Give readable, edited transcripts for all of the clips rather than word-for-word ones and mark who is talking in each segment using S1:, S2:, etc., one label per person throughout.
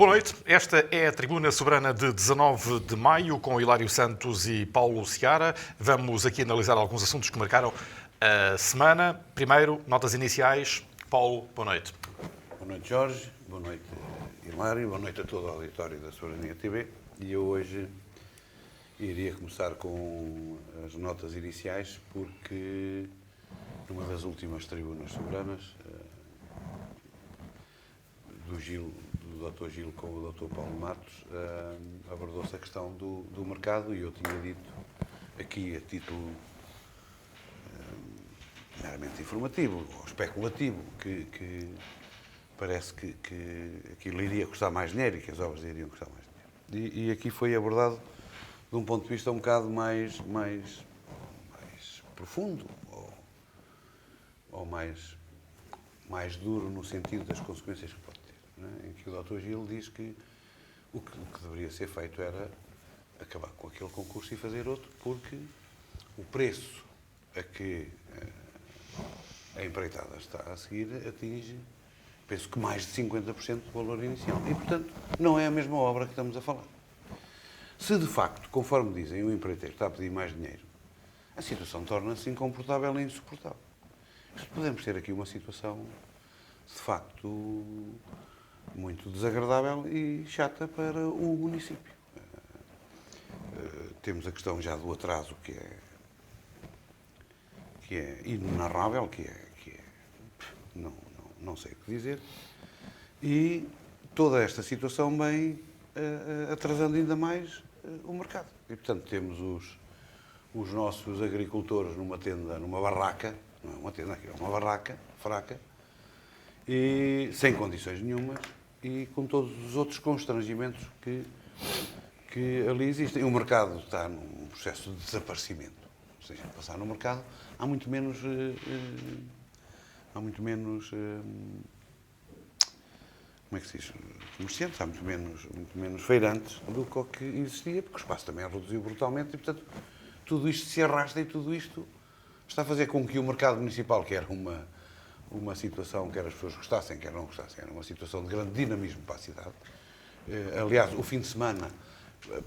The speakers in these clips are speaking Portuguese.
S1: Boa noite. Esta é a Tribuna Soberana de 19 de maio, com Hilário Santos e Paulo Seara. Vamos aqui analisar alguns assuntos que marcaram a semana. Primeiro, notas iniciais. Paulo, boa noite.
S2: Boa noite, Jorge. Boa noite, Hilário. Boa noite a todo o auditório da Soberania TV. E eu hoje iria começar com as notas iniciais, porque numa das últimas tribunas soberanas, do Dr. Gil com o Dr. Paulo Matos, abordou-se a questão do mercado, e eu tinha dito aqui, a título meramente informativo ou especulativo, que parece que aquilo iria custar mais dinheiro e que as obras iriam custar mais dinheiro. E aqui foi abordado de um ponto de vista um bocado mais profundo, ou mais duro, no sentido das consequências que pode ter, não é? Em que o Dr. Gil diz que o que deveria ser feito era acabar com aquele concurso e fazer outro, porque o preço a que a empreitada está a seguir atinge, penso que mais de 50% do valor inicial. E, portanto, não é a mesma obra que estamos a falar. Se, de facto, conforme dizem, o empreiteiro está a pedir mais dinheiro, a situação torna-se incomportável e insuportável. Podemos ter aqui uma situação, de facto, muito desagradável e chata para o município. Temos a questão já do atraso, que é inenarrável, que não sei o que dizer, e toda esta situação vem atrasando ainda mais o mercado. E, portanto, temos os nossos agricultores numa tenda, numa barraca, não é uma tenda, aqui é uma barraca fraca, e sem condições nenhumas, e com todos os outros constrangimentos que ali existem. O mercado está num processo de desaparecimento. Ou seja, passar no mercado, há muito menos como é que se diz, comerciantes, há muito menos feirantes do que o que existia, porque o espaço também reduziu brutalmente, e, portanto, tudo isto se arrasta, e tudo isto está a fazer com que o mercado municipal, que era uma situação que as pessoas gostassem, quer não gostassem, era uma situação de grande dinamismo para a cidade. Aliás, o fim de semana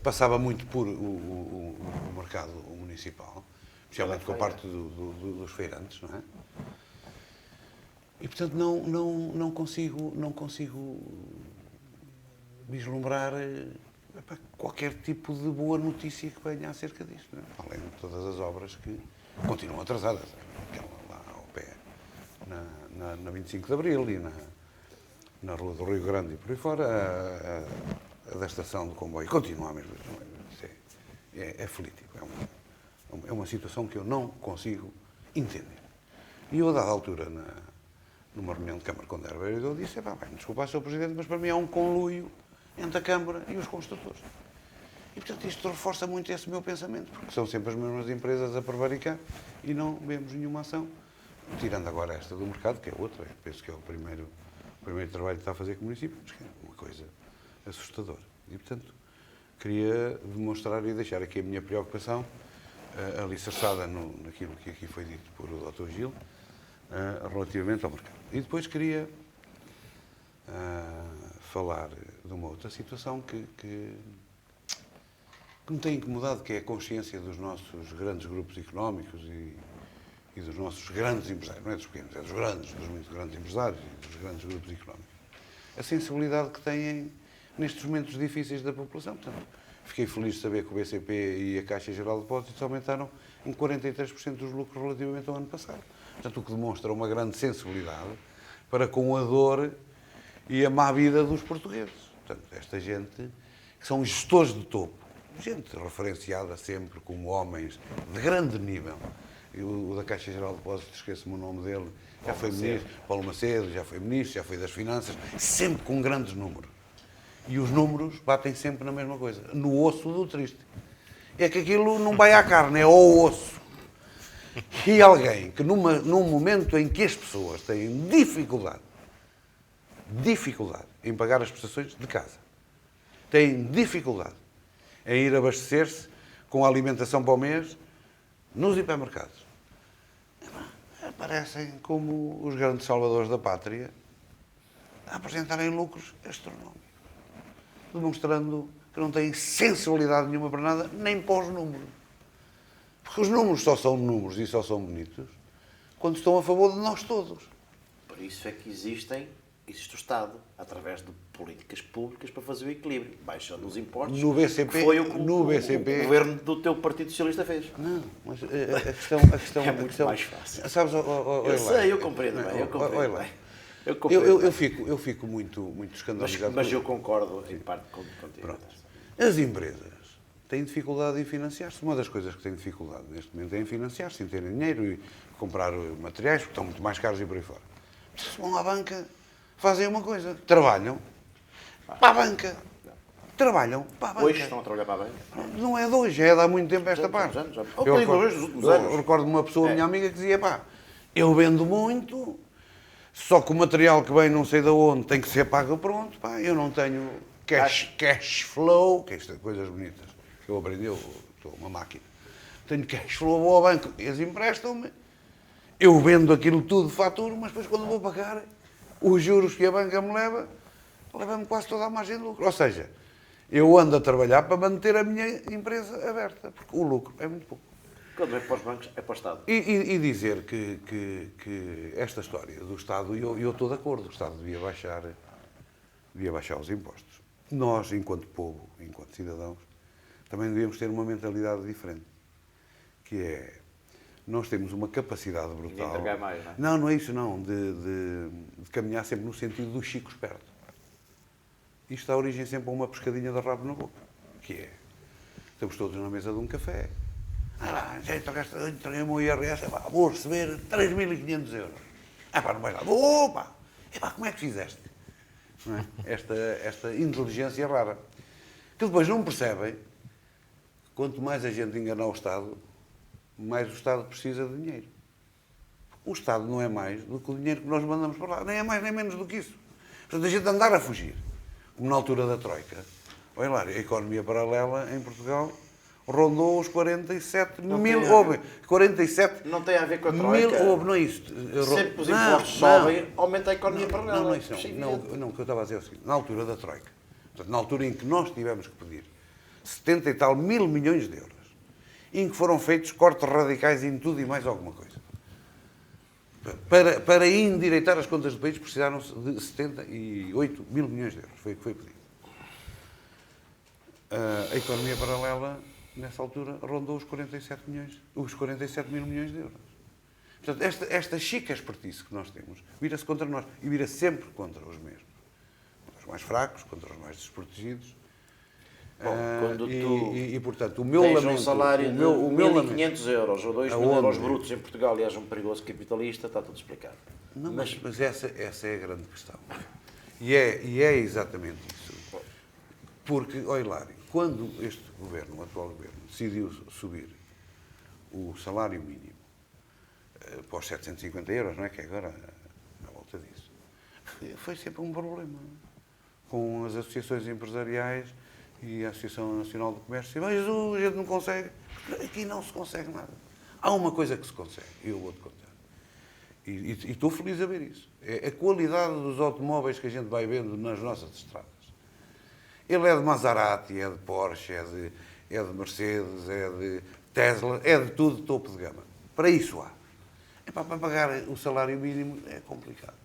S2: passava muito por o mercado municipal, especialmente com a parte dos feirantes, não é? E, portanto, não consigo vislumbrar qualquer tipo de boa notícia que venha acerca disto, não é? Além de todas as obras que continuam atrasadas. Aquela lá ao pé, na 25 de Abril e na Rua do Rio Grande e por aí fora, a da estação de comboio continua a mesma. É aflitivo. É uma situação que eu não consigo entender. E eu, a dada altura, numa reunião de Câmara com o Vereador, eu disse: vai-me desculpar, Sr. Presidente, mas para mim há um conluio entre a Câmara e os construtores. E, portanto, isto reforça muito esse meu pensamento, porque são sempre as mesmas empresas a prevaricar e não vemos nenhuma ação, tirando agora esta do mercado, que é outra. Eu penso que é o primeiro trabalho que está a fazer com o município, mas que é uma coisa assustadora. E, portanto, queria demonstrar e deixar aqui a minha preocupação, alicerçada naquilo que aqui foi dito por o Dr. Gil, relativamente ao mercado. E depois queria falar de uma outra situação que me tem incomodado, que é a consciência dos nossos grandes grupos económicos e dos nossos grandes empresários, não é dos pequenos, é dos muito grandes empresários e dos grandes grupos económicos. A sensibilidade que têm nestes momentos difíceis da população. Portanto, fiquei feliz de saber que o BCP e a Caixa Geral de Depósitos aumentaram em 43% os lucros relativamente ao ano passado. Portanto, o que demonstra uma grande sensibilidade para com a dor e a má vida dos portugueses. Portanto, esta gente, que são gestores de topo, gente referenciada sempre como homens de grande nível. O da Caixa Geral de Depósitos, esqueço-me o nome dele, já foi ministro, Paulo Macedo, já foi ministro, já foi das Finanças, sempre com grandes números. E os números batem sempre na mesma coisa, no osso do triste. É que aquilo não vai à carne, é ao osso. E alguém que num momento em que as pessoas têm dificuldade em pagar as prestações de casa, têm dificuldade em ir abastecer-se com a alimentação para o mês nos hipermercados, aparecem como os grandes salvadores da pátria a apresentarem lucros astronómicos. demonstrando que não têm sensibilidade nenhuma para nada, nem para os números. Porque os números só são números e só são bonitos quando estão a favor de nós todos.
S3: Por isso é que existe o Estado, através de políticas públicas para fazer o equilíbrio, baixando os impostos.
S2: No BCP,
S3: que foi o que
S2: no BCP,
S3: o governo do teu Partido Socialista fez.
S2: Não, mas a questão
S3: É muito mais fácil.
S2: Sabes,
S3: Eu sei, eu compreendo bem, eu compreendo bem.
S2: Eu fico muito escandalizado.
S3: Mas eu concordo em parte contigo.
S2: Pronto. As empresas têm dificuldade em financiar-se. Uma das coisas que têm dificuldade neste momento é em financiar-se, em terem dinheiro e comprar materiais, porque estão muito mais caros e por aí fora. Se vão à banca, fazem uma coisa. Trabalham para a banca. Trabalham para a banca.
S3: Hoje estão a trabalhar para a banca?
S2: Não é de hoje, é de há muito tempo esta parte. Eu recordo uma pessoa, minha amiga, que dizia, pá, eu vendo muito, só que o material que vem não sei de onde tem que ser pago pronto, pá, eu não tenho cash flow, que isto é coisas bonitas, que eu aprendi, eu sou uma máquina. Tenho cash flow, vou ao banco, eles emprestam-me, eu vendo aquilo tudo, faturo, mas depois quando vou pagar, os juros que a banca me leva-me quase toda a margem de lucro. Ou seja, eu ando a trabalhar para manter a minha empresa aberta, porque o lucro é muito pouco.
S3: Quando é para os bancos, é para o Estado.
S2: E dizer que esta história do Estado, eu estou de acordo, o Estado devia baixar os impostos. Nós, enquanto povo, enquanto cidadãos, também devíamos ter uma mentalidade diferente, que é, nós temos uma capacidade brutal...
S3: De entregar mais, não é?
S2: Não, não é isso não, de caminhar sempre no sentido do Chico esperto. Isto dá origem sempre a uma pescadinha de rabo na boca, que é, estamos todos na mesa de um café, já entreguei o meu IRS, vou receber 3.500 euros. Não vais lá, opa, como é que fizeste? Não é? Esta inteligência rara, que depois não percebem, quanto mais a gente enganar o Estado, mais o Estado precisa de dinheiro. O Estado não é mais do que o dinheiro que nós mandamos para lá, nem é mais nem menos do que isso. Portanto, a gente andar a fugir, como na altura da Troika, olha lá, a economia paralela em Portugal rondou os 47 mil... 47
S3: não tem a ver com a Troika.
S2: Não é isto.
S3: Sempre os impostos sobem, aumenta a economia paralela.
S2: Não, o que eu estava a dizer é o seguinte, na altura da Troika, portanto, na altura em que nós tivemos que pedir 70 e tal mil milhões de euros, em que foram feitos cortes radicais em tudo e mais alguma coisa. Para endireitar as contas do país precisaram-se de 78 mil milhões de euros. Foi o que foi pedido. A economia paralela, nessa altura, rondou os 47 mil milhões de euros. Portanto, esta chica espertice que nós temos vira-se contra nós e vira sempre contra os mesmos. Contra os mais fracos, contra os mais desprotegidos.
S3: Bom, quando tu
S2: portanto, o meu
S3: tens
S2: lamento,
S3: um salário de
S2: o meu
S3: 1.500 euros ou 2.000 euros brutos em Portugal e és um perigoso capitalista, está tudo explicado.
S2: Não, mas essa é a grande questão. E é exatamente isso. Porque, ó Hilário, quando este governo, o atual governo, decidiu subir o salário mínimo para os 750 euros, não é? Que é agora à volta disso, foi sempre um problema. Com as associações empresariais e a Associação Nacional do Comércio, mas a gente não consegue. Aqui não se consegue nada. Há uma coisa que se consegue, e eu vou-te contar. E estou feliz a ver isso. É a qualidade dos automóveis que a gente vai vendo nas nossas estradas. Ele é de Maserati, é de Porsche, é de Mercedes, é de Tesla, é de tudo topo de gama. Para isso há. Para pagar o salário mínimo é complicado.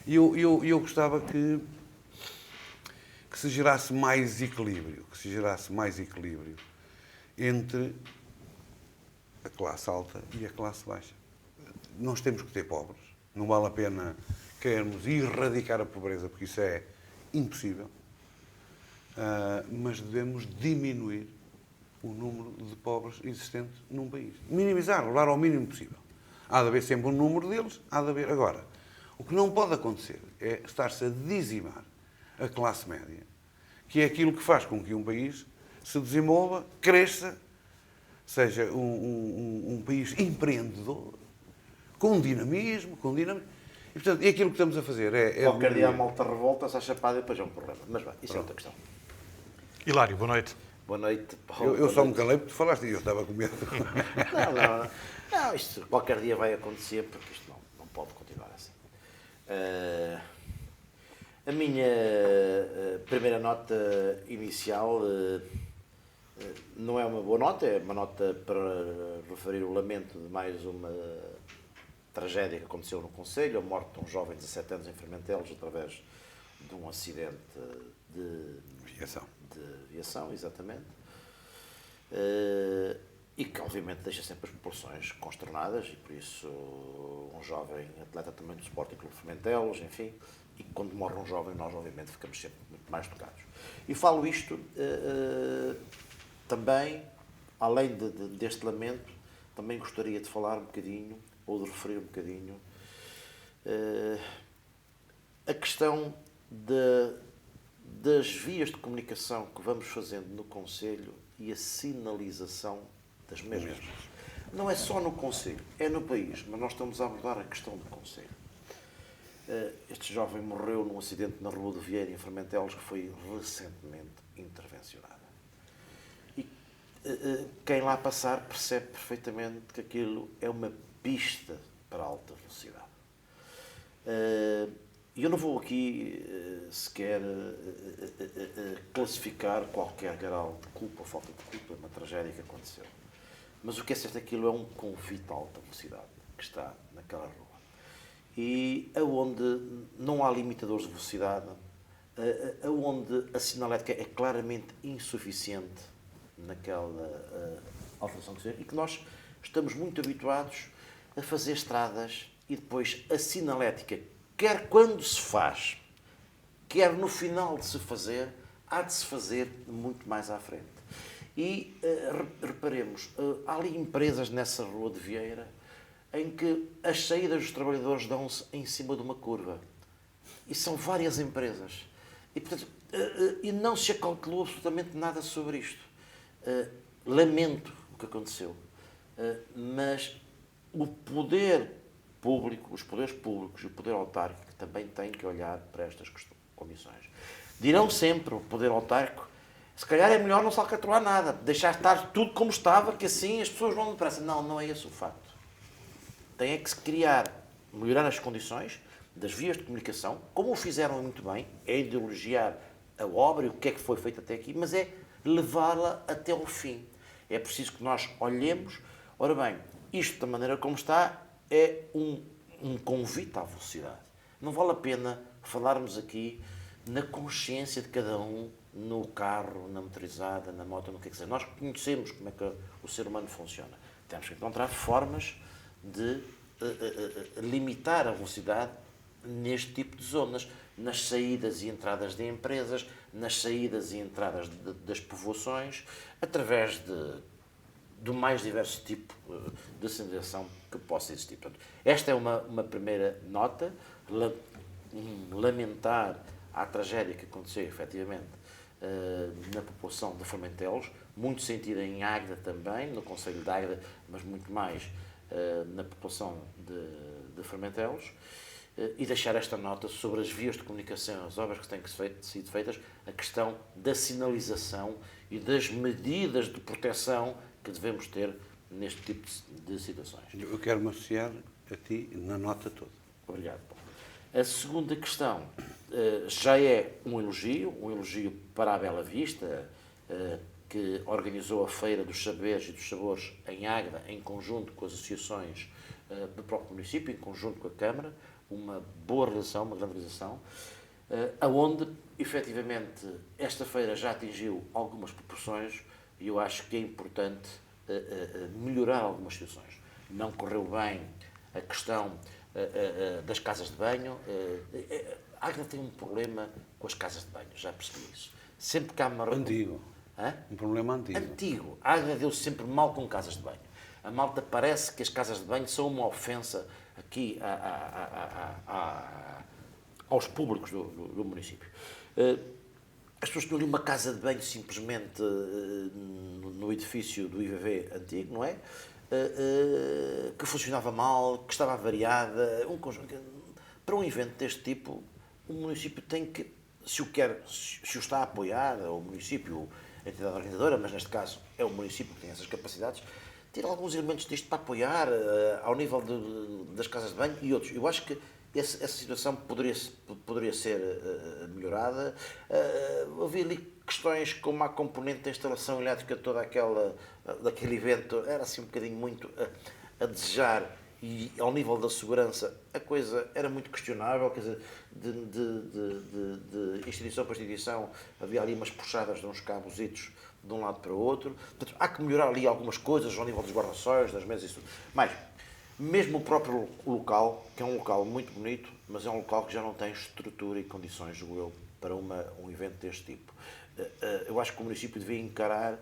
S2: E eu gostava que se gerasse mais equilíbrio, entre a classe alta e a classe baixa. Nós temos que ter pobres. Não vale a pena querermos erradicar a pobreza, porque isso é impossível. Mas devemos diminuir o número de pobres existentes num país. Minimizar, levar ao mínimo possível. Há de haver sempre um número deles, há de haver. Agora, o que não pode acontecer é estar-se a dizimar a classe média, que é aquilo que faz com que um país se desenvolva, cresça, seja um país empreendedor, com dinamismo, E, portanto, e aquilo que estamos a fazer é...
S3: Qualquer dia a malta revolta-se à chapada e depois é um problema. Mas bem, isso é outra questão.
S1: Hilário, boa noite.
S3: Boa noite, Paulo.
S2: Eu só me calei porque tu falaste e eu estava com medo.
S3: Não, isto qualquer dia vai acontecer porque isto não pode continuar assim. A minha primeira nota inicial não é uma boa nota, é uma nota para referir o lamento de mais uma tragédia que aconteceu no Concelho, a morte de um jovem de 17 anos em Fermentelos através de um acidente de aviação, exatamente. E que obviamente deixa sempre as populações consternadas e por isso um jovem atleta também do Sporting Clube Fermentelos, enfim, e quando morre um jovem nós obviamente ficamos sempre muito mais tocados. E falo isto também, além deste lamento, também gostaria de falar um bocadinho, ou de referir um bocadinho, a questão das vias de comunicação que vamos fazendo no Concelho e a sinalização das mesmas. Não é só no Concelho, é no país, mas nós estamos a abordar a questão do Concelho. Este jovem morreu num acidente na Rua do Vieira, em Fermentelos, que foi recentemente intervencionada. E quem lá passar percebe perfeitamente que aquilo é uma pista para alta velocidade. E eu não vou aqui sequer classificar qualquer grau de culpa ou falta de culpa, é uma tragédia que aconteceu. Mas o que é certo, aquilo é um convite a alta velocidade que está naquela rua. E aonde não há limitadores de velocidade, aonde a sinalética é claramente insuficiente naquela alteração que se vê, e que nós estamos muito habituados a fazer estradas e depois a sinalética, quer quando se faz, quer no final de se fazer, há de se fazer muito mais à frente. E reparemos, há ali empresas nessa Rua de Vieira em que as saídas dos trabalhadores dão-se em cima de uma curva. E são várias empresas. E, portanto, e não se acautelou absolutamente nada sobre isto. Lamento o que aconteceu. Mas o poder público, os poderes públicos e o poder autárquico também têm que olhar para estas condições. Dirão sempre o poder autárquico, se calhar é melhor não se alcatroar nada, deixar estar tudo como estava, que assim as pessoas vão depressa. Não, não é esse o facto. Tem é que se criar, melhorar as condições das vias de comunicação, como o fizeram muito bem, é ideologiar a obra e o que é que foi feito até aqui, mas é levá-la até ao fim. É preciso que nós olhemos, ora bem, isto da maneira como está é um convite à velocidade. Não vale a pena falarmos aqui na consciência de cada um, no carro, na motorizada, na moto, no que é que seja. Nós conhecemos como é que o ser humano funciona. Temos que encontrar formas de limitar a velocidade neste tipo de zonas, nas saídas e entradas de empresas, nas saídas e entradas das povoações, através do mais diverso tipo de sinalização que possa existir. Portanto, esta é uma primeira nota, lamentar a tragédia que aconteceu, efetivamente, na população de Fermentelos, muito sentida em Águeda também, no Concelho de Águeda, mas muito mais na população de Fermentelos, e deixar esta nota sobre as vias de comunicação, as obras que têm que ser feitas, a questão da sinalização e das medidas de proteção que devemos ter neste tipo de situações.
S2: Eu quero me associar a ti na nota toda.
S3: Obrigado, Paulo. A segunda questão já é um elogio para a Bela Vista, que organizou a Feira dos Saberes e dos Sabores em Águeda, em conjunto com as associações do próprio município, em conjunto com a Câmara, uma boa realização, uma grande realização, aonde, efetivamente, esta feira já atingiu algumas proporções e eu acho que é importante melhorar algumas situações. Não correu bem a questão das casas de banho. A Águeda tem um problema com as casas de banho, já percebi isso. Sempre que há uma...
S2: Antigo.
S3: Hã?
S2: Um problema antigo.
S3: Antigo. A Águeda deu sempre mal com casas de banho. A malta parece que as casas de banho são uma ofensa aqui aos públicos do município. As pessoas tinham ali uma casa de banho simplesmente no edifício do IVV antigo, não é? Que funcionava mal, que estava avariada. Para um evento deste tipo, o município tem que, se o está a apoiar, o município, a entidade organizadora, mas neste caso é o município que tem essas capacidades, ter alguns elementos disto para apoiar ao nível das casas de banho e outros. Eu acho que essa situação poderia ser melhorada. Havia ali questões como a componente da instalação elétrica, daquele evento, era assim um bocadinho muito a desejar, e ao nível da segurança a coisa era muito questionável, quer dizer, de instituição para instituição havia ali umas puxadas de uns cabositos de um lado para o outro. Portanto, há que melhorar ali algumas coisas ao nível dos guarda-sóis, das mesas e tudo. Mas, mesmo o próprio local, que é um local muito bonito, mas é um local que já não tem estrutura e condições, julgo eu, para um evento deste tipo. Eu acho que o município devia encarar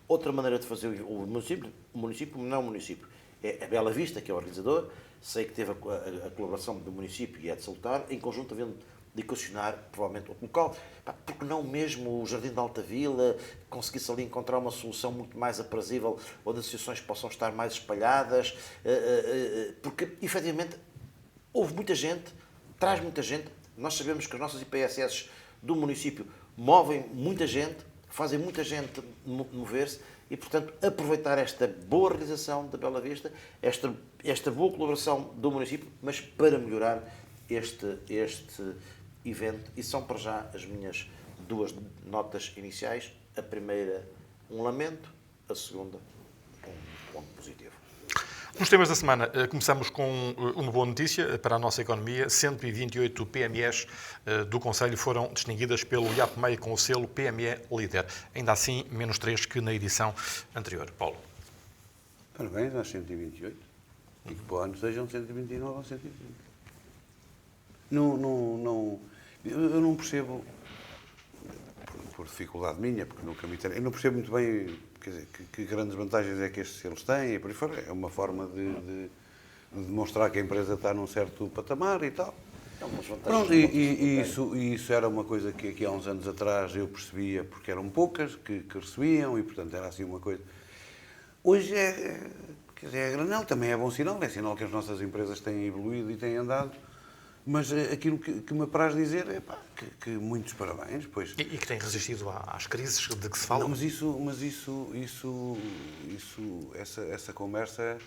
S3: outra maneira de fazer o município não é o município. É a Bela Vista, que é o organizador. Sei que teve a colaboração do município e é de salutar, em conjunto havendo de equacionar, provavelmente, outro local. Porque não mesmo o Jardim da Alta Vila, conseguisse ali encontrar uma solução muito mais aprazível, onde as associações possam estar mais espalhadas, porque, efetivamente, houve muita gente, traz muita gente. Nós sabemos que as nossas IPSS do município movem muita gente, fazem muita gente mover-se, e, portanto, aproveitar esta boa realização da Bela Vista, esta boa colaboração do município, mas para melhorar este evento. E são para já as minhas duas notas iniciais. A primeira, um lamento. A segunda, um ponto positivo.
S1: Nos temas da semana, começamos com uma boa notícia para a nossa economia. 128 PMEs do Conselho foram distinguidas pelo IAPMEI com o selo PME Líder. Ainda assim, menos 3 que na edição anterior. Paulo.
S2: Parabéns às 128. E que para o ano sejam 129 ou 130. Eu não percebo, por dificuldade minha, porque nunca me interessei, eu não percebo muito bem, quer dizer, que grandes vantagens é que estes selos têm, e por aí fora. É uma forma de demonstrar que a empresa está num certo patamar e tal. Pronto, e isso era uma coisa que aqui há uns anos atrás eu percebia, porque eram poucas que recebiam, e portanto era assim uma coisa. Hoje quer dizer, é granel, também é bom sinal, é sinal que as nossas empresas têm evoluído e têm andado. Mas aquilo que me apraz dizer é que muitos parabéns. Pois.
S1: E que tem resistido às crises de que se fala.
S2: Não, essa conversa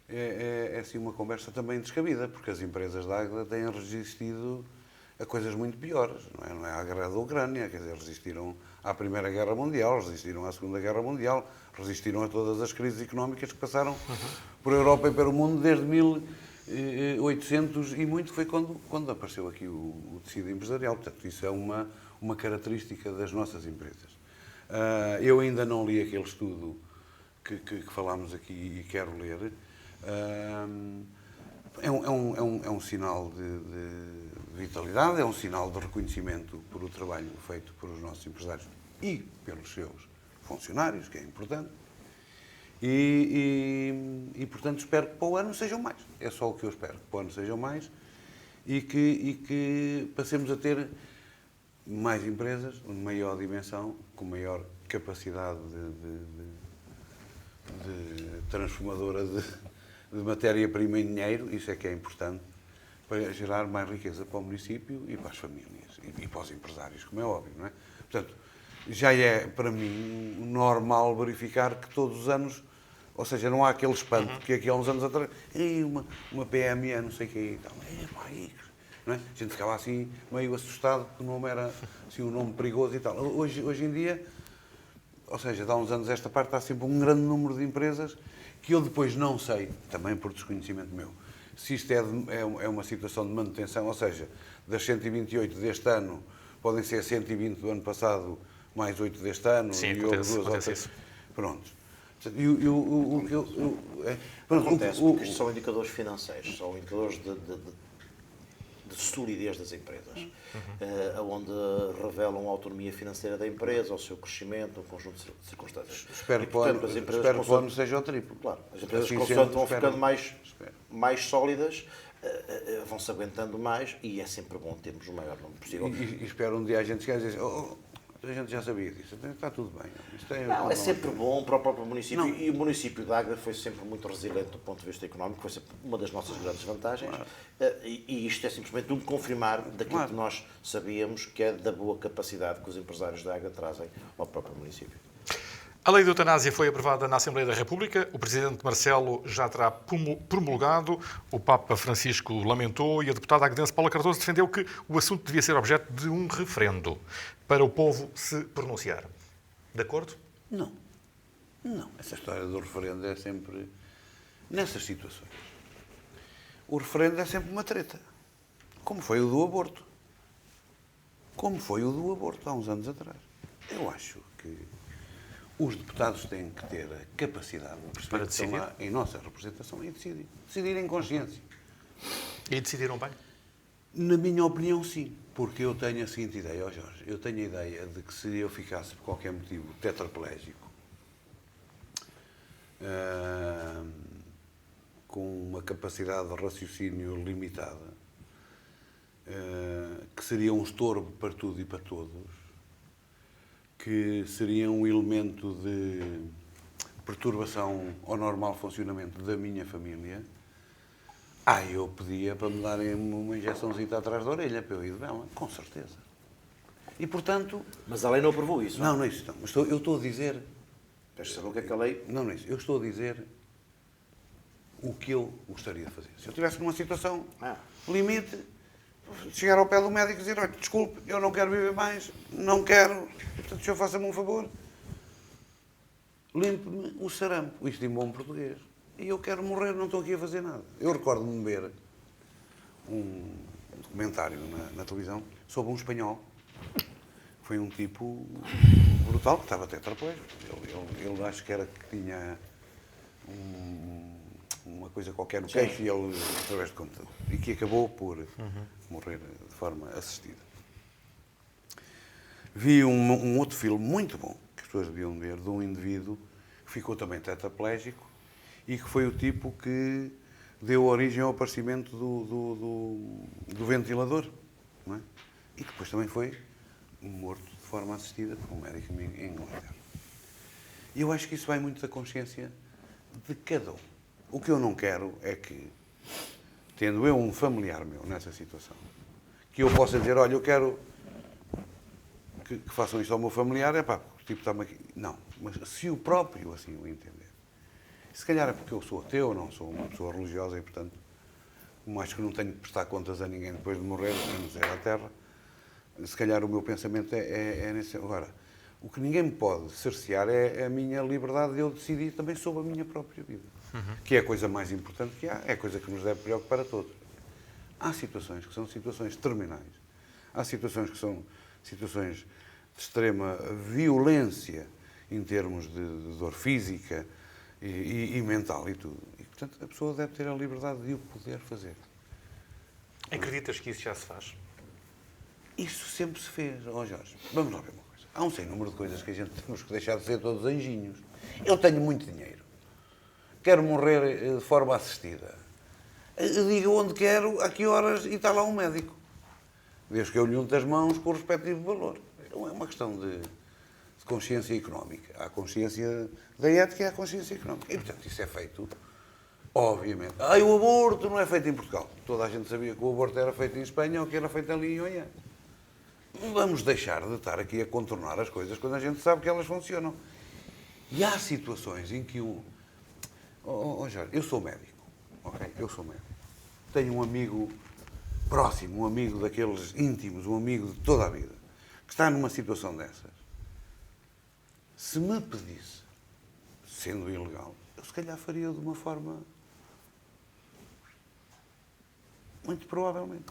S2: é assim uma conversa também descabida, porque as empresas da Águeda têm resistido a coisas muito piores. Não é à guerra da Ucrânia, quer dizer, resistiram à Primeira Guerra Mundial, resistiram à Segunda Guerra Mundial, resistiram a todas as crises económicas que passaram por Europa e pelo mundo desde 1800 e muito, foi quando apareceu aqui o tecido empresarial. Portanto, isso é uma característica das nossas empresas. Eu ainda não li aquele estudo que falámos aqui e quero ler. É um sinal de vitalidade, é um sinal de reconhecimento por o trabalho feito por os nossos empresários e pelos seus funcionários, que é importante. E, portanto, espero que para o ano sejam mais. É só o que eu espero, que para o ano sejam mais e que passemos a ter mais empresas de maior dimensão, com maior capacidade de transformadora de matéria-prima em dinheiro. Isso é que é importante para gerar mais riqueza para o município e para as famílias e para os empresários, como é óbvio, não é? Portanto, já é, para mim, normal verificar que todos os anos, ou seja, não há aquele espanto que aqui há uns anos atrás, uma PME, não sei o que, não é? A gente ficava assim meio assustado porque o nome era assim, um nome perigoso e tal. Hoje em dia, ou seja, há uns anos esta parte está sempre um grande número de empresas que eu depois não sei, também por desconhecimento meu, se isto é uma situação de manutenção, ou seja, das 128 deste ano podem ser 120 do ano passado, mais 8 deste ano.
S1: Sim,
S2: e
S1: acontece isso.
S2: Pronto.
S3: Acontece, porque isto são indicadores financeiros, são indicadores de solidez das empresas, onde revelam a autonomia financeira da empresa, o seu crescimento, um conjunto de circunstâncias.
S2: Espero que o ano seja o triplo.
S3: Claro, as empresas assim consoante vão ficando mais sólidas, vão-se aguentando mais, e é sempre bom termos o maior número possível.
S2: E espero um dia a gente chegar e dizer, a gente já sabia disso, está tudo bem.
S3: É sempre bom para o próprio município, e o município de Águeda foi sempre muito resiliente do ponto de vista económico, foi sempre uma das nossas grandes vantagens, claro. E isto é simplesmente confirmar daquilo que nós sabíamos, que é da boa capacidade que os empresários de Águeda trazem ao próprio município.
S1: A lei de eutanásia foi aprovada na Assembleia da República, o Presidente Marcelo já terá promulgado, o Papa Francisco lamentou e a deputada agdense Paula Cardoso defendeu que o assunto devia ser objeto de um referendo para o povo se pronunciar. De acordo?
S2: Não. Não. Essa história do referendo é sempre... Nessas situações, o referendo é sempre uma treta. Como foi o do aborto. Como foi o do aborto há uns anos atrás. Eu acho que os deputados têm que ter a capacidade de perceber
S1: para decidir
S2: em nossa representação e decidir. Decidir em consciência.
S1: E decidiram bem?
S2: Na minha opinião, sim. Porque eu tenho a seguinte ideia, Jorge. Eu tenho a ideia de que se eu ficasse, por qualquer motivo, tetraplégico, com uma capacidade de raciocínio limitada, que seria um estorbo para tudo e para todos, que seria um elemento de perturbação ao normal funcionamento da minha família, eu pedia para me darem uma injeçãozinha atrás da orelha, para eu ir de vela, com certeza. E, portanto...
S3: Mas a lei não aprovou isso.
S2: Não, não é isso. Não. Mas eu estou a dizer...
S3: Tens de saber o que é que a lei...
S2: Não, não é isso. Eu estou a dizer o que eu gostaria de fazer. Se eu estivesse numa situação limite, chegar ao pé do médico e dizer, olha, desculpe, eu não quero viver mais, não quero, portanto, o senhor faça-me um favor, limpe-me o sarampo, isto em bom português. E eu quero morrer, não estou aqui a fazer nada. Eu recordo-me de ver um documentário na televisão sobre um espanhol, que foi um tipo brutal, que estava tetraplégico. Ele acho que era que tinha uma coisa qualquer no queixo e ele através de computador. E que acabou por morrer de forma assistida. Vi um outro filme muito bom, que as pessoas deviam ver, de um indivíduo que ficou também tetraplégico e que foi o tipo que deu origem ao aparecimento do ventilador. Não é? E que depois também foi morto de forma assistida por um médico em Inglaterra. E eu acho que isso vai muito da consciência de cada um. O que eu não quero é que, tendo eu um familiar meu nessa situação, que eu possa dizer, olha, eu quero que façam isto ao meu familiar, tipo, está-me aqui. Não, mas se o próprio assim o entender. Se calhar é porque eu sou ateu, não sou uma pessoa religiosa e, portanto, como acho que não tenho de prestar contas a ninguém depois de morrer, a não ser à Terra, se calhar o meu pensamento é nesse... Agora, o que ninguém me pode cercear é a minha liberdade de eu decidir também sobre a minha própria vida. Que é a coisa mais importante que há, é a coisa que nos deve preocupar a todos. Há situações que são situações terminais. Há situações que são situações de extrema violência em termos de dor física e mental e tudo. E, portanto, a pessoa deve ter a liberdade de o poder fazer.
S1: Acreditas que isso já se faz?
S2: Isso sempre se fez. Jorge, vamos lá ver uma coisa. Há um sem número de coisas que a gente temos que deixar de ser todos anjinhos. Eu tenho muito dinheiro. Quero morrer de forma assistida. Digo onde quero, a que horas, e está lá um médico. Desde que eu lhe unte as mãos com o respectivo valor. Não é uma questão de consciência económica. Há a consciência da ética e há a consciência económica. E, portanto, isso é feito, obviamente. O aborto não é feito em Portugal. Toda a gente sabia que o aborto era feito em Espanha ou que era feito ali em Oiã. Não vamos deixar de estar aqui a contornar as coisas quando a gente sabe que elas funcionam. E há situações em que Jorge, eu sou médico, ok? Eu sou médico. Tenho um amigo próximo, um amigo daqueles íntimos, um amigo de toda a vida, que está numa situação dessas. Se me pedisse, sendo ilegal, eu se calhar faria de uma forma muito provavelmente.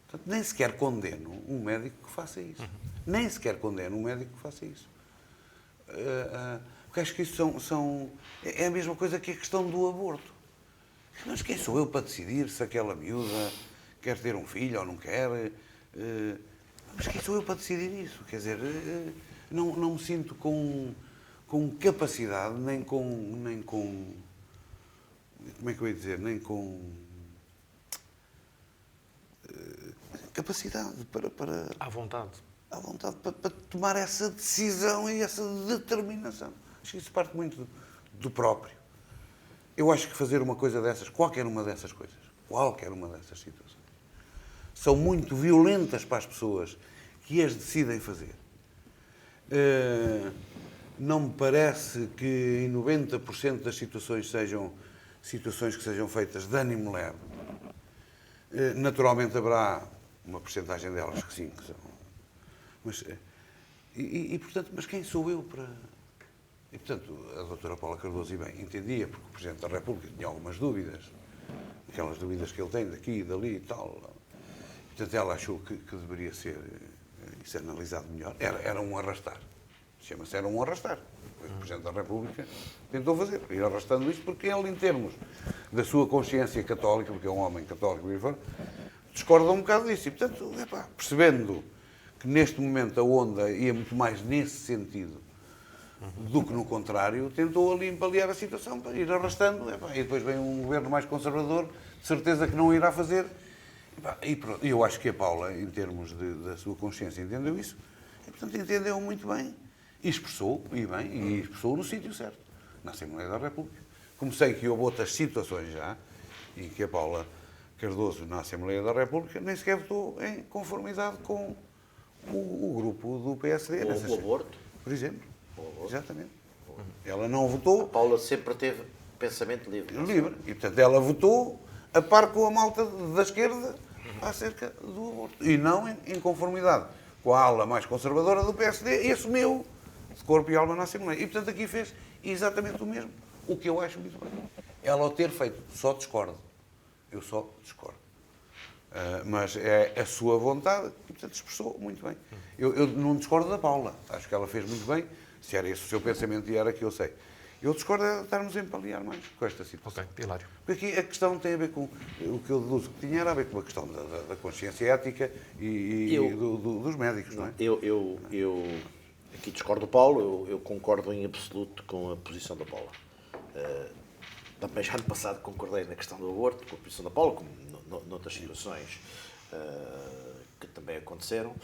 S2: Portanto, nem sequer condeno um médico que faça isso. Nem sequer condeno um médico que faça isso. Porque acho que isso é a mesma coisa que a questão do aborto. Mas quem sou eu para decidir se aquela miúda quer ter um filho ou não quer? Mas quem sou eu para decidir isso? Quer dizer, não me sinto com capacidade, nem com... Como é que eu ia dizer? Nem com... capacidade para...
S1: À vontade.
S2: À vontade para tomar essa decisão e essa determinação. Acho que isso parte muito do próprio. Eu acho que fazer uma coisa dessas, qualquer uma dessas situações, são muito violentas para as pessoas que as decidem fazer. não me parece que em 90% das situações sejam situações que sejam feitas de ânimo leve. Naturalmente haverá uma porcentagem delas que sim, que são. Mas, portanto, mas quem sou eu para... E, portanto, a doutora Paula Cardoso, e bem, entendia, porque o Presidente da República tinha algumas dúvidas, aquelas dúvidas que ele tem daqui, dali e tal. Portanto, ela achou que deveria ser isso analisado melhor. Era um arrastar. Chama-se era um arrastar. O Presidente da República tentou fazer, ir arrastando isto, porque ele, em termos da sua consciência católica, porque é um homem católico, discorda um bocado disso. E, portanto, percebendo que neste momento a onda ia muito mais nesse sentido do que no contrário, tentou ali empalear a situação para ir arrastando. E depois vem um governo mais conservador, de certeza que não irá fazer. E eu acho que a Paula, em termos da sua consciência, entendeu isso. E, portanto, entendeu muito bem. E expressou, e bem, e expressou no sítio certo, na Assembleia da República. Como sei que houve outras situações já, em que a Paula Cardoso, na Assembleia da República, nem sequer votou em conformidade com o grupo do PSD.
S3: O aborto?
S2: Por exemplo. Exatamente. Ela não votou...
S3: A Paula sempre teve pensamento livre.
S2: Livre. E, portanto, ela votou a par com a malta da esquerda acerca do aborto. E não em conformidade com a ala mais conservadora do PSD e assumiu de corpo e alma na Assembleia. E, portanto, aqui fez exatamente o mesmo. O que eu acho muito bem. Ela, ao ter feito, só discordo. Eu só discordo. Mas é a sua vontade e, portanto, expressou muito bem. Eu não discordo da Paula. Acho que ela fez muito bem. Se era esse o seu pensamento e era que eu sei. Eu discordo de estarmos a empalear mais com esta situação.
S1: Ok, Hilário.
S2: Porque aqui a questão tem a ver com o que eu deduzo que tinha, era a ver com a questão da consciência ética e dos médicos, não é?
S3: Eu aqui discordo do Paulo, eu concordo em absoluto com a posição da Paula. Também já no passado concordei na questão do aborto, com a posição da Paula, como noutras situações que também aconteceram.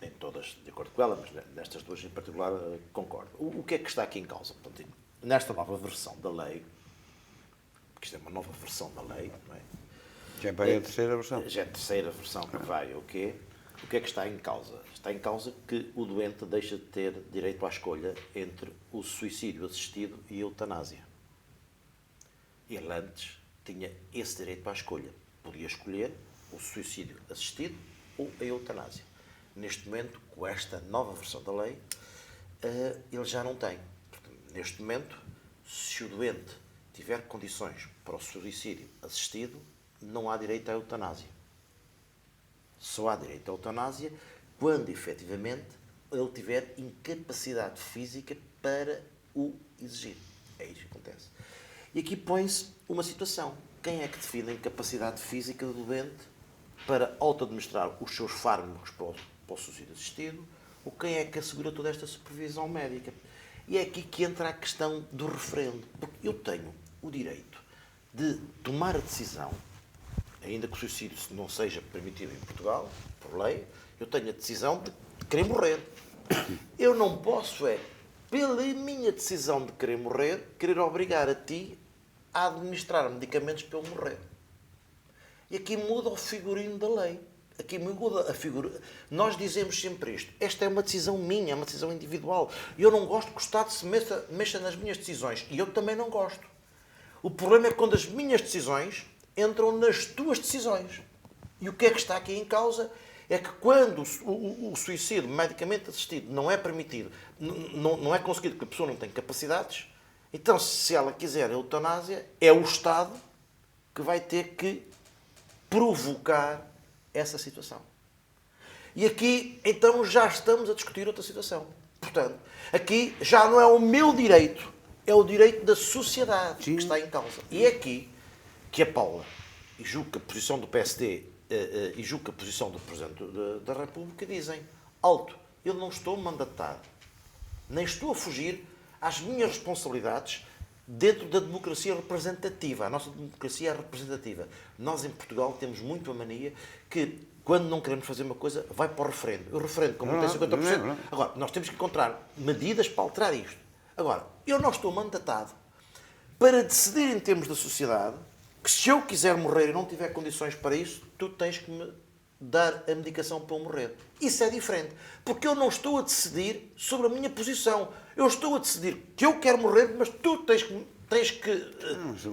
S3: Nem todas de acordo com ela, mas nestas duas em particular concordo. O que é que está aqui em causa? Portanto, nesta nova versão da lei, porque isto é uma nova versão da lei, não é?
S2: Já é a terceira versão.
S3: Já é a terceira versão que vai, o que é que está em causa? Está em causa que o doente deixa de ter direito à escolha entre o suicídio assistido e a eutanásia. Ele antes tinha esse direito à escolha. Podia escolher o suicídio assistido ou a eutanásia. Neste momento, com esta nova versão da lei, ele já não tem. Portanto, neste momento, se o doente tiver condições para o suicídio assistido, não há direito à eutanásia. Só há direito à eutanásia quando, efetivamente, ele tiver incapacidade física para o exigir. É isso que acontece. E aqui põe-se uma situação. Quem é que define a incapacidade física do doente para auto-administrar os seus fármacos para o suicídio assistido? Ou quem é que assegura toda esta supervisão médica? E é aqui que entra a questão do referendo. Porque eu tenho o direito de tomar a decisão, ainda que o suicídio não seja permitido em Portugal, por lei, eu tenho a decisão de querer morrer. Eu não posso, pela minha decisão de querer morrer, querer obrigar a ti a administrar medicamentos para eu morrer. E aqui muda o figurino da lei. Aqui muda a figura. Nós dizemos sempre isto. Esta é uma decisão minha, é uma decisão individual. Eu não gosto que o Estado se mexa nas minhas decisões. E eu também não gosto. O problema é quando as minhas decisões entram nas tuas decisões. E o que é que está aqui em causa é que quando o suicídio medicamente assistido não é permitido, não é conseguido porque a pessoa não tem capacidades, então se ela quiser a eutanásia, é o Estado que vai ter que provocar essa situação. E aqui, então, já estamos a discutir outra situação. Portanto, aqui já não é o meu direito, é o direito da sociedade que está em causa. E é aqui que a Paula, e julgo que a posição do PSD e julgo que a posição do Presidente da República dizem: alto, eu não estou mandatado, nem estou a fugir às minhas responsabilidades dentro da democracia representativa. A nossa democracia é representativa. Nós, em Portugal, temos muito a mania que, quando não queremos fazer uma coisa, vai para o referendo. O referendo, como tem 50%... Agora, nós temos que encontrar medidas para alterar isto. Agora, eu não estou mandatado para decidir em termos da sociedade que, se eu quiser morrer e não tiver condições para isso, tu tens que me dar a medicação para eu morrer. Isso é diferente. Porque eu não estou a decidir sobre a minha posição. Eu estou a decidir que eu quero morrer, mas tu tens que
S2: Mas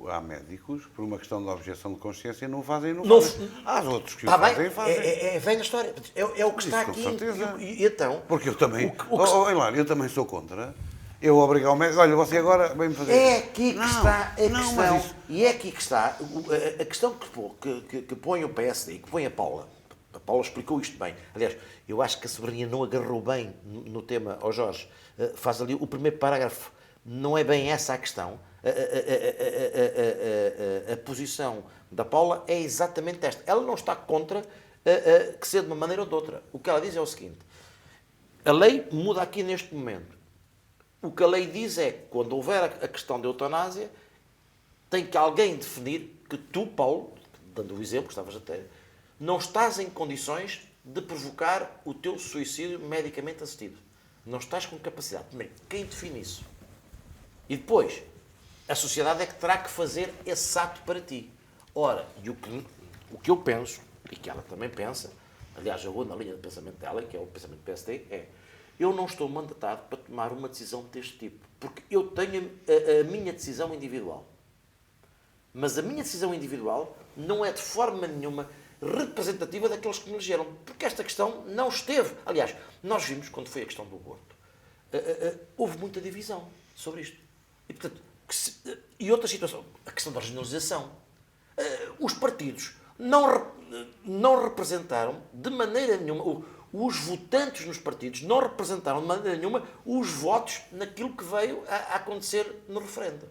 S2: há médicos, por uma questão de objeção de consciência, não fazem. Há outros que
S3: Está
S2: o
S3: bem,
S2: fazem e fazem.
S3: é velha história. É o que
S2: Isso,
S3: está
S2: com
S3: aqui.
S2: certeza.
S3: E então...
S2: Porque eu também.
S3: O que
S2: Hilário, eu também sou contra. Eu obrigar o médico. Olha, você agora vem-me fazer.
S3: É aqui que
S2: Não,
S3: está a
S2: não,
S3: questão.
S2: mas isso-
S3: E é aqui que está a questão que põe o PSD e que põe a Paula. A Paula explicou isto bem. Aliás, eu acho que a soberania não agarrou bem no tema ao Jorge. Faz ali o primeiro parágrafo. Não é bem essa a questão. A posição da Paula é exatamente esta. Ela não está contra que seja de uma maneira ou de outra. O que ela diz é o seguinte. A lei muda aqui neste momento. O que a lei diz é que, quando houver a questão da eutanásia, tem que alguém definir que tu, Paulo, dando o exemplo que estavas a ter, não estás em condições de provocar o teu suicídio medicamente assistido. Não estás com capacidade. Primeiro, quem define isso? E depois, a sociedade é que terá que fazer esse ato para ti. Ora, e o que eu penso, e que ela também pensa, aliás, eu vou na linha de pensamento dela, que é o pensamento do PSD, eu não estou mandatado para tomar uma decisão deste tipo, porque eu tenho a minha decisão individual. Mas a minha decisão individual não é de forma nenhuma representativa daqueles que me elegeram, porque esta questão não esteve. Aliás, nós vimos, quando foi a questão do aborto, houve muita divisão sobre isto. E, portanto, e outra situação, a questão da regionalização. Os partidos não representaram de maneira nenhuma, os votantes nos partidos não representaram de maneira nenhuma os votos naquilo que veio a acontecer no referendo.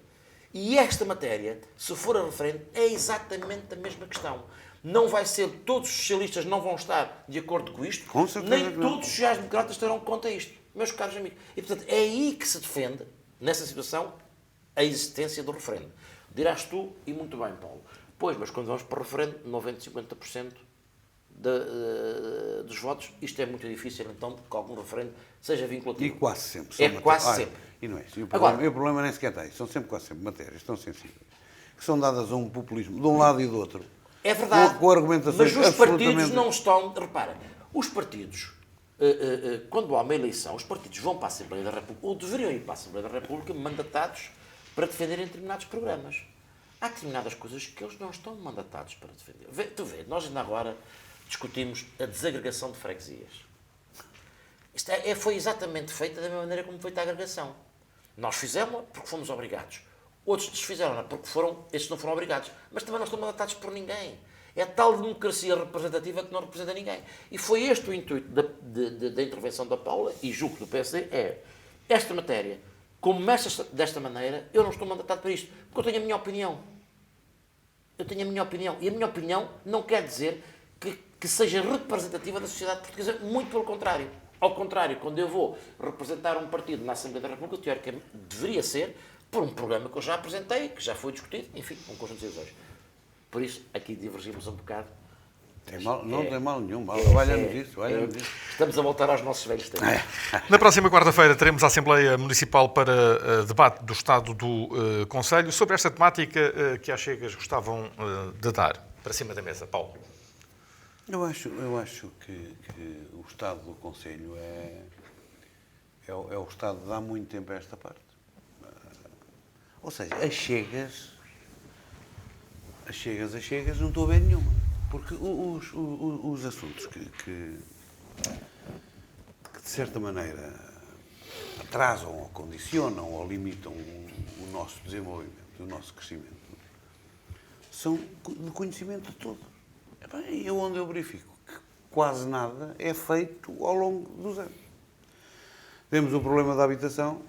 S3: E esta matéria, se for a referendo, é exatamente a mesma questão. Não vai ser, todos os socialistas não vão estar de acordo com isto,
S2: Com certeza
S3: nem
S2: que não.
S3: todos os sociais-democratas estarão contra isto, meus caros amigos. E, portanto, é aí que se defende, nessa situação, a existência do referendo. Dirás tu, e muito bem, Paulo, pois, mas quando vamos para o referendo, 90-50% dos votos, isto é muito difícil, então, que algum referendo seja vinculativo.
S2: E quase sempre.
S3: É quase sempre.
S2: E não é isso. E o
S3: Agora-
S2: problema nem sequer tem. São sempre quase sempre matérias tão sensíveis que são dadas a um populismo de um lado e do outro.
S3: É verdade.
S2: Com argumentações
S3: mas os
S2: absolutamente...
S3: partidos não estão... Repara, os partidos, quando há uma eleição, os partidos vão para a Assembleia da República, ou deveriam ir para a Assembleia da República, mandatados para defenderem determinados programas. Há determinadas coisas que eles não estão mandatados para defender. Tu vê, nós ainda agora discutimos a desagregação de freguesias. Isto foi exatamente feita da mesma maneira como foi feita a agregação. Nós fizemos-la porque fomos obrigados. Outros desfizeram-na porque estes não foram obrigados. Mas também não estão mandatados por ninguém. É tal democracia representativa que não representa ninguém. E foi este o intuito da intervenção da Paula, e julgo do PSD, esta matéria, como mexe desta maneira, eu não estou mandatado para isto, porque eu tenho a minha opinião. Eu tenho a minha opinião. E a minha opinião não quer dizer que seja representativa da sociedade portuguesa, muito pelo contrário. Ao contrário, quando eu vou representar um partido na Assembleia da República, teoricamente deveria ser por um programa que eu já apresentei, que já foi discutido, enfim, um conjunto de decisões. Por isso, aqui divergimos um bocado.
S2: Não tem mal nenhum. Olha-nos isso.
S3: Estamos a voltar aos nossos velhos tempos.
S1: Na próxima quarta-feira teremos a Assembleia Municipal para debate do Estado do Conselho sobre esta temática que as chegas gostavam de dar para cima da mesa. Paulo.
S2: Eu acho que o Estado do Conselho é o Estado de há muito tempo a esta parte. Ou seja, as chegas, não estou a ver nenhuma. Porque os assuntos que de certa maneira atrasam ou condicionam ou limitam o nosso desenvolvimento, o nosso crescimento, são de conhecimento de todos. E onde eu verifico que quase nada é feito ao longo dos anos. Temos o problema da habitação,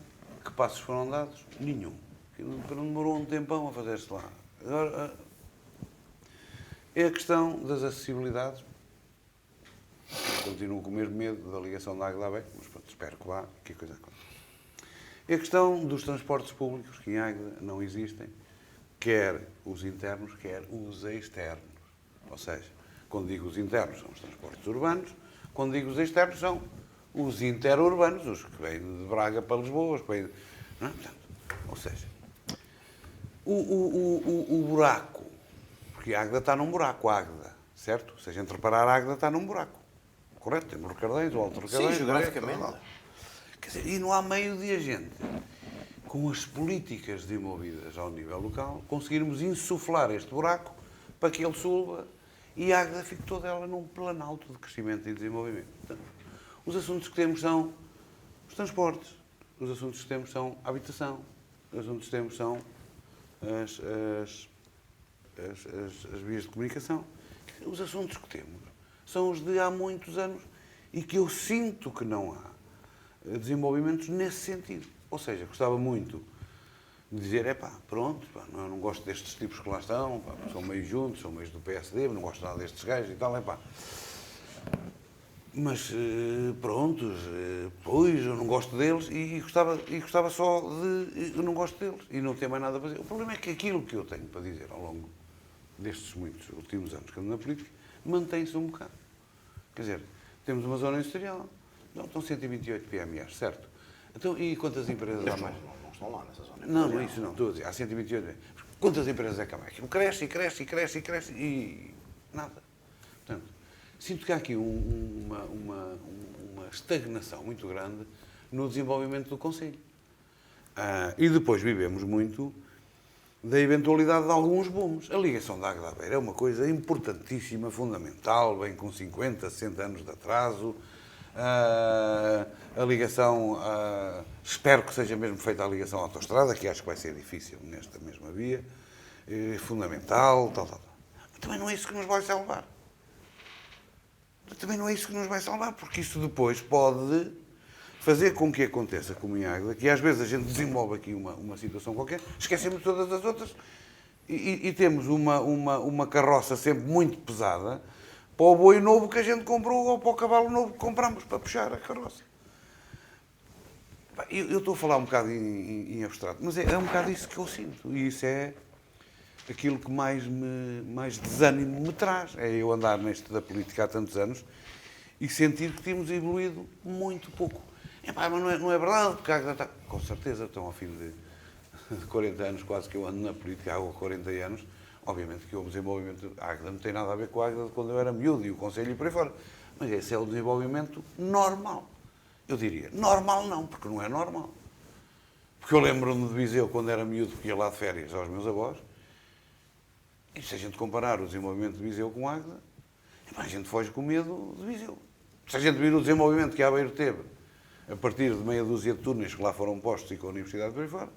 S2: que passos foram dados? Nenhum. Demorou um tempão a fazer-se lá. Agora, é a questão das acessibilidades. Continuo com o mesmo medo da ligação da Águeda à Beja, mas pronto, espero que vá, que a coisa aconteça. É a questão dos transportes públicos, que em Águeda não existem, quer os internos, quer os externos. Ou seja, quando digo os internos são os transportes urbanos, quando digo os externos são os interurbanos, os que vêm de Braga para Lisboa, os que vêm... Não é? Portanto, ou seja, o buraco, porque a Águeda está num buraco, a Águeda. certo? Se a gente reparar, a Águeda está num buraco. Correto? Temos Recardeiros, o Alto Recardeiros.
S3: Sim, geograficamente.
S2: Quer dizer, e não há meio de a gente, com as políticas desenvolvidas ao nível local, conseguirmos insuflar este buraco para que ele suba e a Águeda fique toda ela num planalto de crescimento e desenvolvimento. Portanto, os assuntos que temos são os transportes, os assuntos que temos são a habitação, os assuntos que temos são as vias de comunicação. Os assuntos que temos são os de há muitos anos e que eu sinto que não há desenvolvimentos nesse sentido. Ou seja, gostava muito de dizer, pronto, eu não gosto destes tipos que lá estão, são meio juntos, são meio do PSD, não gosto nada destes gajos e tal, Mas, pronto, pois, eu não gosto deles e gostava só de... Eu não gosto deles e não tenho mais nada a fazer. O problema é que aquilo que eu tenho para dizer ao longo destes muitos últimos anos que ando na política mantém-se um bocado. Quer dizer, temos uma zona industrial, estão 128 PMEs, certo? Então, e quantas empresas há mais?
S3: Não estão lá nessa zona.
S2: Não é isso não, estou a dizer, há 128. Quantas empresas é que há mais? Aquilo cresce e nada. Portanto, sinto que há aqui uma estagnação muito grande no desenvolvimento do Conselho. E depois vivemos muito da eventualidade de alguns booms. A ligação da Águeda à Beira é uma coisa importantíssima, fundamental, vem com 50, 60 anos de atraso. A ligação, espero que seja mesmo feita a ligação à autoestrada, que acho que vai ser difícil nesta mesma via, fundamental, tal. Mas também não é isso que nos vai salvar. Também não é isso que nos vai salvar, porque isso depois pode fazer com que aconteça como em Águeda, que às vezes a gente desenvolve aqui uma situação qualquer, esquecemos todas as outras e temos uma carroça sempre muito pesada para o boi novo que a gente comprou ou para o cavalo novo que compramos para puxar a carroça. Eu estou a falar um bocado em abstrato, mas é um bocado isso que eu sinto. E isso é aquilo que mais desânimo me traz. É eu andar neste da política há tantos anos e sentir que temos evoluído muito pouco. Mas não é verdade, porque a Águeda está... Com certeza, estão ao fim de 40 anos, quase que eu ando na política há 40 anos. Obviamente que o desenvolvimento da Águeda não tem nada a ver com a Águeda de quando eu era miúdo e o Conselho e por aí fora. Mas esse é o desenvolvimento normal. Eu diria, normal não, porque não é normal. Porque eu lembro-me de Viseu, quando era miúdo, porque ia lá de férias aos meus avós, e se a gente comparar o desenvolvimento de Viseu com Águeda, a gente foge com medo de Viseu. Se a gente vir o desenvolvimento que a Aveiro teve, a partir de meia dúzia de túneis que lá foram postos e com a universidade por aí fora,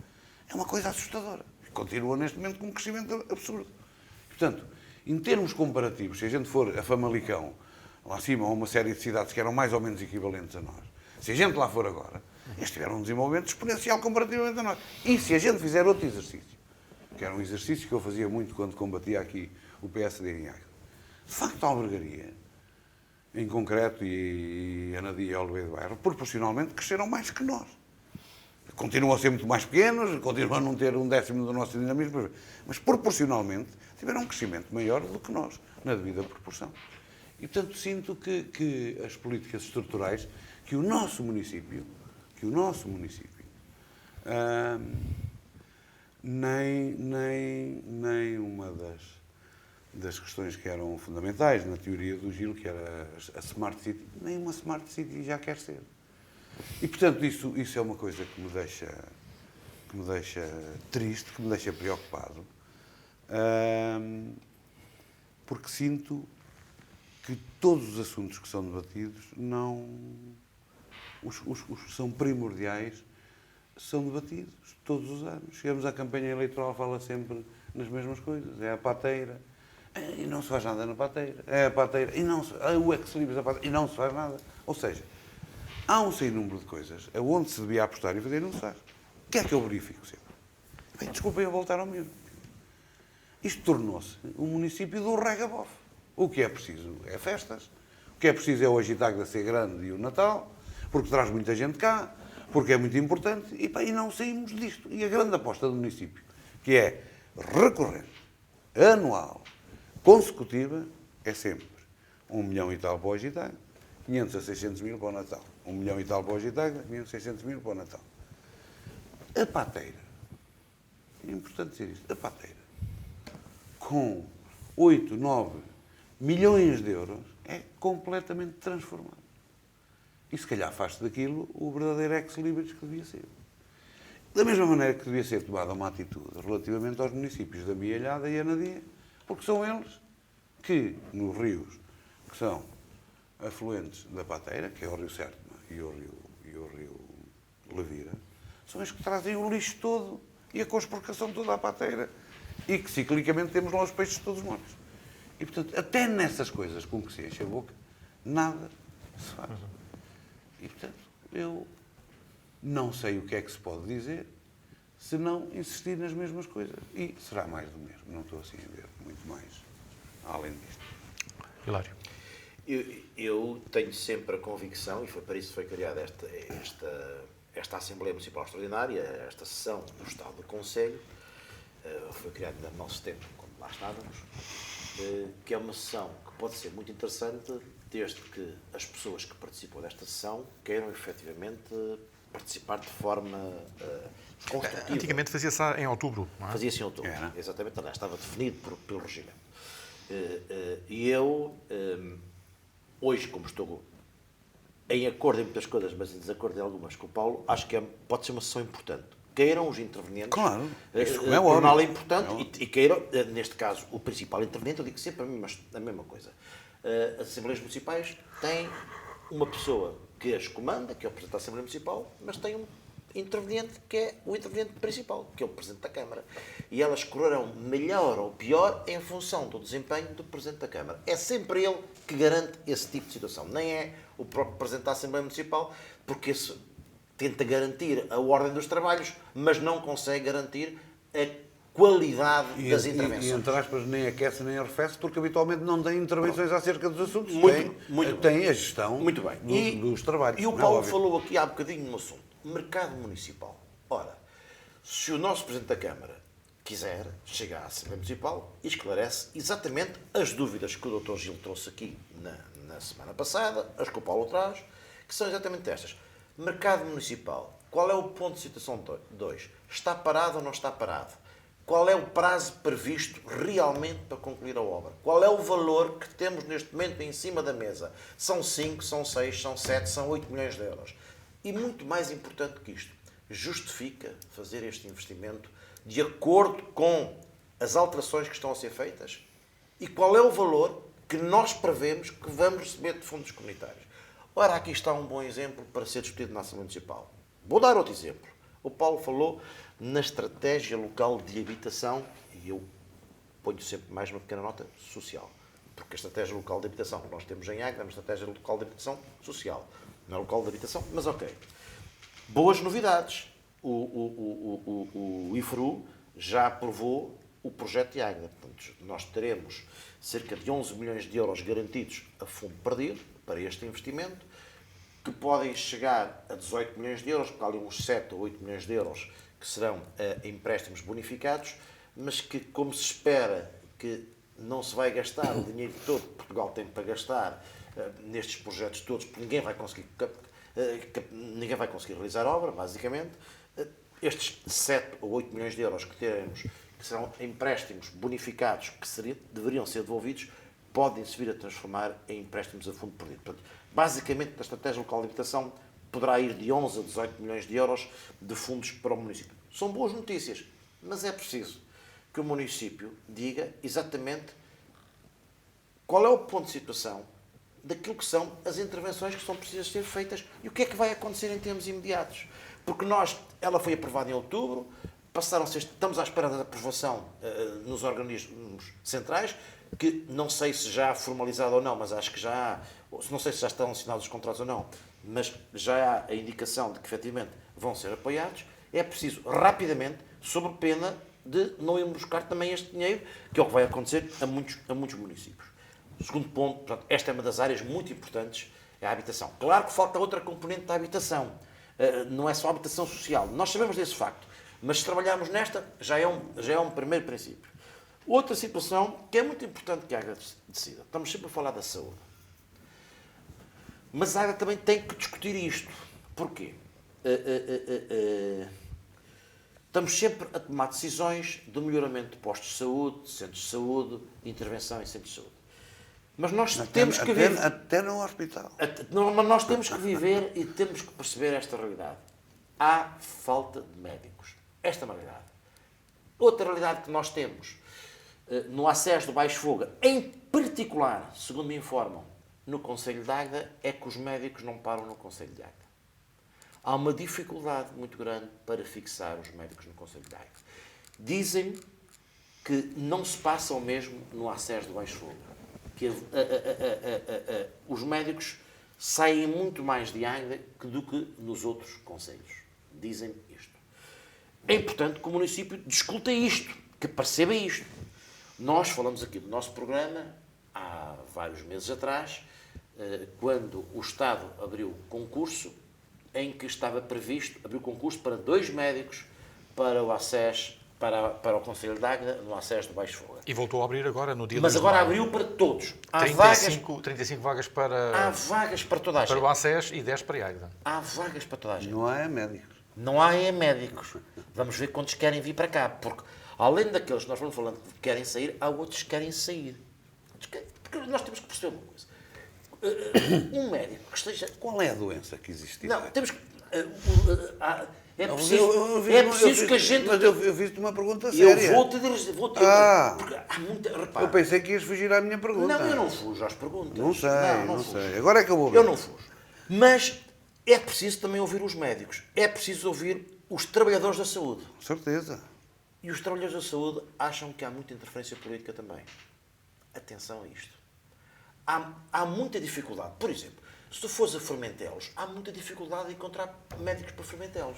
S2: é uma coisa assustadora. Continua neste momento com um crescimento absurdo. Portanto, em termos comparativos, se a gente for a Famalicão, lá acima, a uma série de cidades que eram mais ou menos equivalentes a nós, se a gente lá for agora, eles tiveram um desenvolvimento exponencial comparativamente a nós. E se a gente fizer outro exercício, que era um exercício que eu fazia muito quando combatia aqui o PSD em Águeda, de facto a albergaria, em concreto, e a Nadia e a Oliveira do Bairro, proporcionalmente cresceram mais que nós. Continuam a ser muito mais pequenos, continuam a não ter um décimo do nosso dinamismo, mas proporcionalmente tiveram um crescimento maior do que nós, na devida proporção. E, portanto, sinto que as políticas estruturais, que o nosso município, nem uma das questões que eram fundamentais na teoria do Gil, que era a Smart City, nem uma Smart City já quer ser. E, portanto, isso é uma coisa que me deixa triste, que me deixa preocupado, porque sinto que todos os assuntos que são debatidos os que são primordiais são debatidos todos os anos. Chegamos à campanha eleitoral, fala sempre nas mesmas coisas. É a pateira, e não se faz nada na pateira. É a pateira, e não se, o ex-libris da pateira, e não se faz nada. Ou seja, há um sem número de coisas aonde se devia apostar e fazer e não se faz. O que é que eu verifico sempre? Bem, desculpem eu voltar ao mesmo. Isto tornou-se um município do regabof. O que é preciso é festas. O que é preciso é o Agitagda ser grande e o Natal, porque traz muita gente cá, porque é muito importante, e não saímos disto. E a grande aposta do município, que é recorrente, anual, consecutiva, é sempre 1 milhão e tal para o Agitagda, 500 a 600 mil para o Natal. 1 milhão e tal para o Agitagda, 500 a 600 mil para o Natal. A pateira, é importante dizer isto, a pateira, com 8, 9 milhões de euros, é completamente transformado. E se calhar faz-se daquilo o verdadeiro ex-libris que devia ser. Da mesma maneira que devia ser tomada uma atitude relativamente aos municípios da Mialhada e Anadia, porque são eles que, nos rios que são afluentes da Pateira, que é o Rio Sértoma e o Rio Levira, são eles que trazem o lixo todo e a conspurcação toda à Pateira e que ciclicamente temos lá os peixes todos mortos. E, portanto, até nessas coisas com que se enche a boca, nada se faz. E, portanto, eu não sei o que é que se pode dizer se não insistir nas mesmas coisas. E será mais do mesmo. Não estou assim a ver muito mais além disto.
S1: Hilário.
S3: Eu tenho sempre a convicção, e foi para isso que foi criada esta Assembleia Municipal Extraordinária, esta sessão do Estado do Conselho, foi criada no nosso tempo, quando lá estávamos, que é uma sessão que pode ser muito interessante, desde que as pessoas que participam desta sessão queiram efetivamente participar de forma construtiva.
S1: Antigamente fazia-se em outubro, não é?
S3: Fazia-se em outubro,
S2: Era.
S3: exatamente, aliás, estava definido pelo regimento. E eu, hoje, como estou em acordo em muitas coisas, mas em desacordo em algumas com o Paulo, acho que pode ser uma sessão importante. Queiram os intervenientes.
S2: Claro, isso é
S3: torná-la
S2: óbvio.
S3: importante e queiram, neste caso, o principal interveniente, eu digo sempre a mesma coisa. As Assembleias Municipais têm uma pessoa que as comanda, que é o Presidente da Assembleia Municipal, mas tem um interveniente que é o interveniente principal, que é o Presidente da Câmara. E elas correrão melhor ou pior em função do desempenho do Presidente da Câmara. É sempre ele que garante esse tipo de situação. Nem é o próprio Presidente da Assembleia Municipal, porque esse tenta garantir a ordem dos trabalhos, mas não consegue garantir a qualidade das intervenções.
S2: E, entre aspas, nem aquece nem arrefece, porque habitualmente não tem intervenções acerca dos assuntos.
S3: Muito
S2: tem a gestão
S3: muito bem.
S2: dos trabalhos.
S3: E o
S2: não é
S3: Paulo
S2: óbvio.
S3: falou aqui há bocadinho no assunto. Mercado municipal. Ora, se o nosso Presidente da Câmara quiser, chega à Assembleia Municipal e esclarece exatamente as dúvidas que o Dr. Gil trouxe aqui na semana passada, as que o Paulo traz, que são exatamente estas. Mercado municipal. Qual é o ponto de situação 2? Está parado ou não está parado? Qual é o prazo previsto realmente para concluir a obra? Qual é o valor que temos neste momento em cima da mesa? São 5, são 6, são 7, são 8 milhões de euros. E muito mais importante que isto, justifica fazer este investimento de acordo com as alterações que estão a ser feitas? E qual é o valor que nós prevemos que vamos receber de fundos comunitários? Ora, aqui está um bom exemplo para ser discutido na Assembleia Municipal. Vou dar outro exemplo. O Paulo falou na estratégia local de habitação, e eu ponho sempre mais uma pequena nota social, porque a estratégia local de habitação que nós temos em Águeda é uma estratégia local de habitação social. Não é local de habitação, mas ok. Boas novidades. O IFRU já aprovou o projeto de Águeda. Portanto, nós teremos cerca de 11 milhões de euros garantidos a fundo perdido para este investimento, que podem chegar a 18 milhões de euros, porque há ali uns 7 ou 8 milhões de euros que serão empréstimos bonificados, mas que, como se espera que não se vai gastar o dinheiro todo que Portugal tem para gastar nestes projetos todos, porque ninguém vai conseguir realizar a obra, basicamente, estes 7 ou 8 milhões de euros que teremos, que serão empréstimos bonificados, que deveriam ser devolvidos, podem-se vir a transformar em empréstimos a fundo perdido. Portanto, basicamente, a estratégia local de habitação poderá ir de 11 a 18 milhões de euros de fundos para o município. São boas notícias, mas é preciso que o município diga exatamente qual é o ponto de situação daquilo que são as intervenções que são precisas ser feitas e o que é que vai acontecer em termos imediatos. Porque ela foi aprovada em outubro, estamos à espera da aprovação nos organismos centrais, que não sei se já formalizado ou não, mas acho que já há, não sei se já estão assinados os contratos ou não, mas já há a indicação de que efetivamente vão ser apoiados. É preciso rapidamente, sob pena de não ir buscar também este dinheiro, que é o que vai acontecer a muitos municípios. O segundo ponto, portanto, esta é uma das áreas muito importantes, é a habitação. Claro que falta outra componente da habitação, não é só a habitação social. Nós sabemos desse facto, mas se trabalharmos nesta, já é um primeiro princípio. Outra situação que é muito importante que a Águeda decida. Estamos sempre a falar da saúde. Mas a Águeda também tem que discutir isto. Porquê? Estamos sempre a tomar decisões de melhoramento de postos de saúde, de centros de saúde, de intervenção em centros de saúde. Mas nós temos que viver.
S2: Até no hospital.
S3: Mas nós temos que viver e temos que perceber esta realidade. Há falta de médicos. Esta é uma realidade. Outra realidade que nós temos no acesso do Baixo Fogo, em particular, segundo me informam, no Concelho de Águeda, é que os médicos não param no Concelho de Águeda. Há uma dificuldade muito grande para fixar os médicos no Concelho de Águeda. Dizem que não se passa o mesmo no acesso do Baixo Fogo. Que os médicos saem muito mais de Águeda do que nos outros concelhos. Dizem isto. É importante que o município discuta isto, que perceba isto. Nós falamos aqui do nosso programa há vários meses atrás, quando o Estado abriu concurso, em que estava previsto, abriu concurso para 2 médicos para o acesso, para o Concelho de Águeda, no acesso do Baixo Fogo.
S1: E voltou a abrir agora no dia 2
S3: Mas
S1: de
S3: agora
S1: maio.
S3: abriu para todos. Há
S1: 35 vagas para,
S3: há vagas para toda a gente.
S1: para o ACES e 10 para a Águeda.
S3: Há vagas para toda a gente.
S2: Não há médicos.
S3: Não há médicos. Vamos ver quantos querem vir para cá. Porque, além daqueles que nós vamos falando que querem sair, há outros que querem sair. Porque nós temos que perceber uma coisa. Um médico que esteja...
S2: Qual é a doença que existe?
S3: Não, temos que... É preciso que a gente...
S2: Mas eu fiz-te uma pergunta séria.
S3: Eu vou-te dizer... Porque há muita... Repara.
S2: Eu pensei que ias fugir à minha pergunta.
S3: Não, eu não fujo às perguntas.
S2: Não sei, não
S3: fujo.
S2: sei. Agora é que eu vou ver.
S3: Eu não fujo. Mas é preciso também ouvir os médicos. É preciso ouvir os trabalhadores da saúde.
S2: Com certeza.
S3: E os trabalhadores da saúde acham que há muita interferência política também. Atenção a isto. Há muita dificuldade. Por exemplo, se tu fores a Formentelos, há muita dificuldade em encontrar médicos para Formentelos.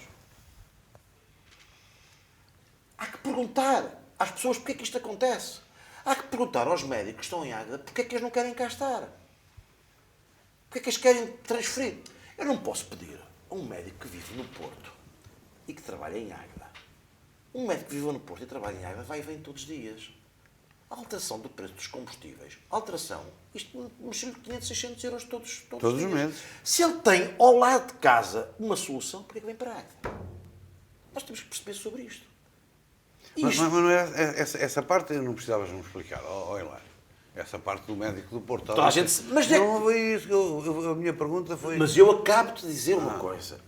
S3: Há que perguntar às pessoas porque é que isto acontece. Há que perguntar aos médicos que estão em Águeda porque é que eles não querem cá estar. Porque é que eles querem transferir. Eu não posso pedir a um médico que vive no Porto e que trabalha em Águeda. Um médico que vive no Porto e trabalha em Águeda vai e vem todos os dias. A alteração do preço dos combustíveis, isto mexeu-lhe 500, 600 euros todos
S2: Todos os meses.
S3: Se ele tem ao lado de casa uma solução, por que vem para a Águeda? Nós temos que perceber sobre isto.
S2: Mas não é, essa parte não precisavas me explicar. Olha lá. Essa parte do médico do Porto.
S3: Toda a gente... Mas
S2: não foi isso. A minha pergunta foi...
S3: Mas eu acabo de dizer uma coisa.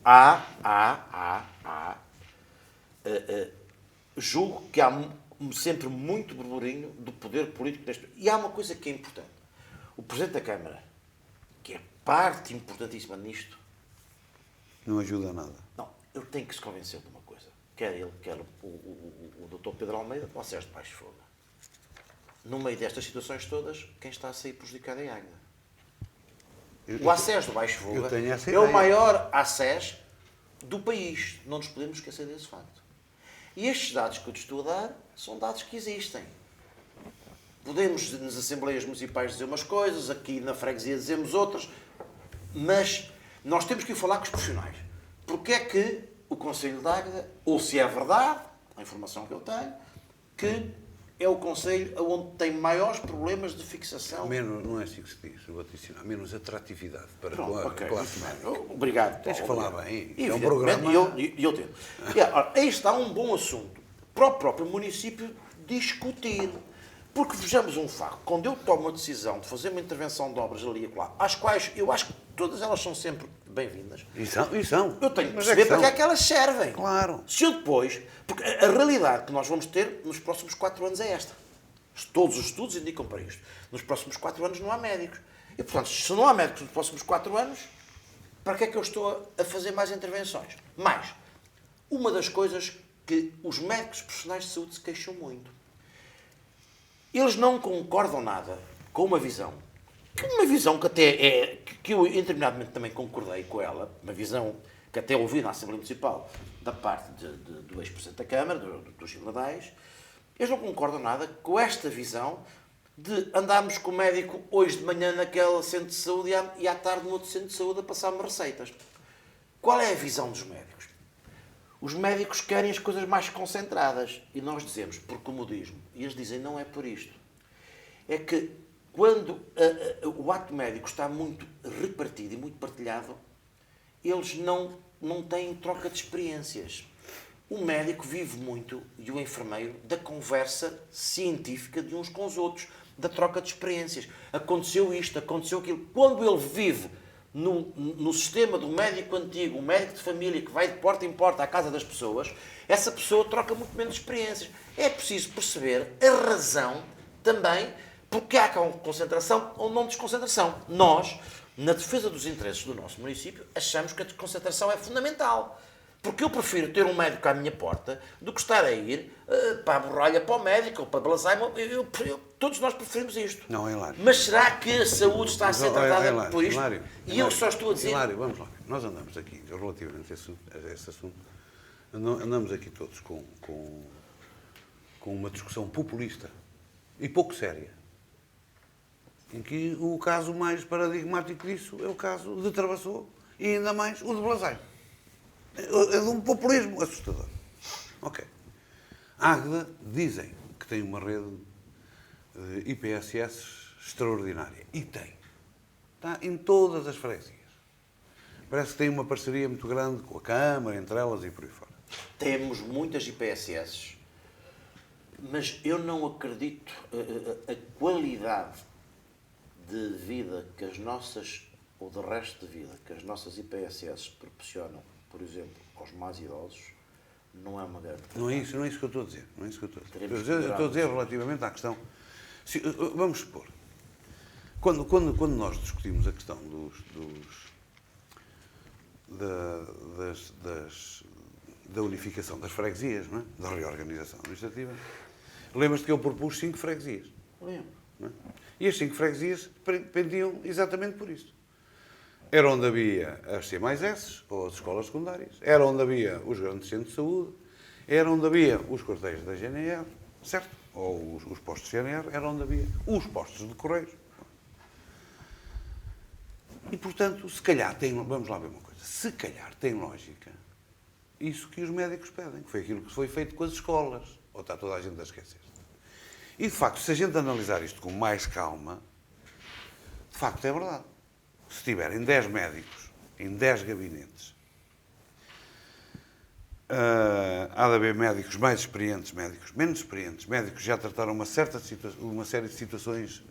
S3: Julgo que há sempre muito burburinho do poder político neste... E há uma coisa que é importante. O Presidente da Câmara, que é parte importantíssima nisto...
S2: Não ajuda a nada.
S3: Não, ele tem que se convencer de uma coisa. Quer ele, quer o Dr. Pedro Almeida, o acesso de Baixo Fogo. No meio destas situações todas, quem está a sair prejudicado é a Águeda. O acesso do Baixo Fogo é o maior acesso do país. Não nos podemos esquecer desse facto. E estes dados que eu te estou a dar são dados que existem. Podemos, nas Assembleias Municipais, dizer umas coisas, aqui na freguesia dizemos outras, mas nós temos que ir falar com os profissionais. Porque é que o Concelho de Águeda, ou se é verdade, a informação que eu tenho, que é o Concelho onde tem maiores problemas de fixação.
S2: Menos, não é assim que se diz, eu vou adicionar, menos atratividade para
S3: Pronto,
S2: a classe médica.
S3: Obrigado.
S2: Tens que falar bem. É um
S3: Evidentemente,
S2: programa...
S3: E eu tento. Aí está um bom assunto para o próprio município discutir. Porque vejamos um facto. Quando eu tomo a decisão de fazer uma intervenção de obras ali e lá, às quais eu acho que todas elas são sempre bem-vindas.
S2: E são.
S3: Eu tenho que perceber para que é que elas servem.
S2: Claro.
S3: Se eu depois... Porque a realidade que nós vamos ter nos próximos 4 anos é esta. Todos os estudos indicam para isto. Nos próximos 4 anos não há médicos. E, portanto, se não há médicos nos próximos 4 anos, para que é que eu estou a fazer mais intervenções? Mais, uma das coisas que os médicos profissionais de saúde se queixam muito. Eles não concordam nada com uma visão que até é... que eu, em determinado momento, também concordei com ela, uma visão que até ouvi na Assembleia Municipal da parte do ex-presidente da Câmara, do Gil Nadais. Eles não concordam nada com esta visão de andarmos com o médico hoje de manhã naquele centro de saúde e à tarde no outro centro de saúde a passar-me receitas. Qual é a visão dos médicos? Os médicos querem as coisas mais concentradas. E nós dizemos, por comodismo. E eles dizem, não é por isto. É que quando o ato médico está muito repartido e muito partilhado, eles não têm troca de experiências. O médico vive muito, e o enfermeiro, da conversa científica de uns com os outros. da troca de experiências. Aconteceu isto, aconteceu aquilo. Quando ele vive no sistema do médico antigo, um médico de família que vai de porta em porta à casa das pessoas, essa pessoa troca muito menos experiências. É preciso perceber a razão também porque há concentração ou não desconcentração. Nós, na defesa dos interesses do nosso município, achamos que a desconcentração é fundamental. Porque eu prefiro ter um médico à minha porta do que estar a ir para a Borralha, para o médico ou para Balazar. Todos nós preferimos isto.
S2: Não, Hilário.
S3: Mas será que a saúde está a ser tratada
S2: Hilário,
S3: por isto?
S2: Hilário,
S3: E eu só estou a dizer...
S2: Hilário, vamos lá. Nós andamos aqui, relativamente a esse assunto, andamos aqui todos com uma discussão populista e pouco séria. Em que o caso mais paradigmático disso é o caso de Travassou e ainda mais o de Balazar. É de um populismo assustador. Ok. Águeda dizem que tem uma rede de IPSS extraordinária. E tem. Está em todas as freguesias. Parece que tem uma parceria muito grande com a Câmara, entre elas e por aí fora.
S3: Temos muitas IPSS, mas eu não acredito a qualidade de vida que as nossas, ou de resto de vida, que as nossas IPSS proporcionam, por exemplo, aos mais idosos, não é uma grande questão.
S2: Não é isso que eu estou a dizer. Não é isso que eu estou a dizer.
S3: Teremos
S2: Eu estou a dizer relativamente à questão. Vamos supor, quando nós discutimos a questão da unificação das freguesias, não é? Da reorganização administrativa, lembras-te que eu propus 5 freguesias.
S3: Lembro.
S2: Não é? E as 5 freguesias pendiam exatamente por isso. Era onde havia as C+S, ou as escolas secundárias, era onde havia os grandes centros de saúde, era onde havia os quartéis da GNR, certo? Ou os postos de GNR, era onde havia os postos de Correios. E, portanto, se calhar tem... Vamos lá ver uma coisa. Se calhar tem lógica isso que os médicos pedem, que foi aquilo que foi feito com as escolas. Ou está toda a gente a esquecer? E, de facto, se a gente analisar isto com mais calma, de facto é verdade. Se tiverem 10 médicos em 10 gabinetes, há de haver médicos mais experientes, médicos menos experientes, médicos que já trataram uma série de situações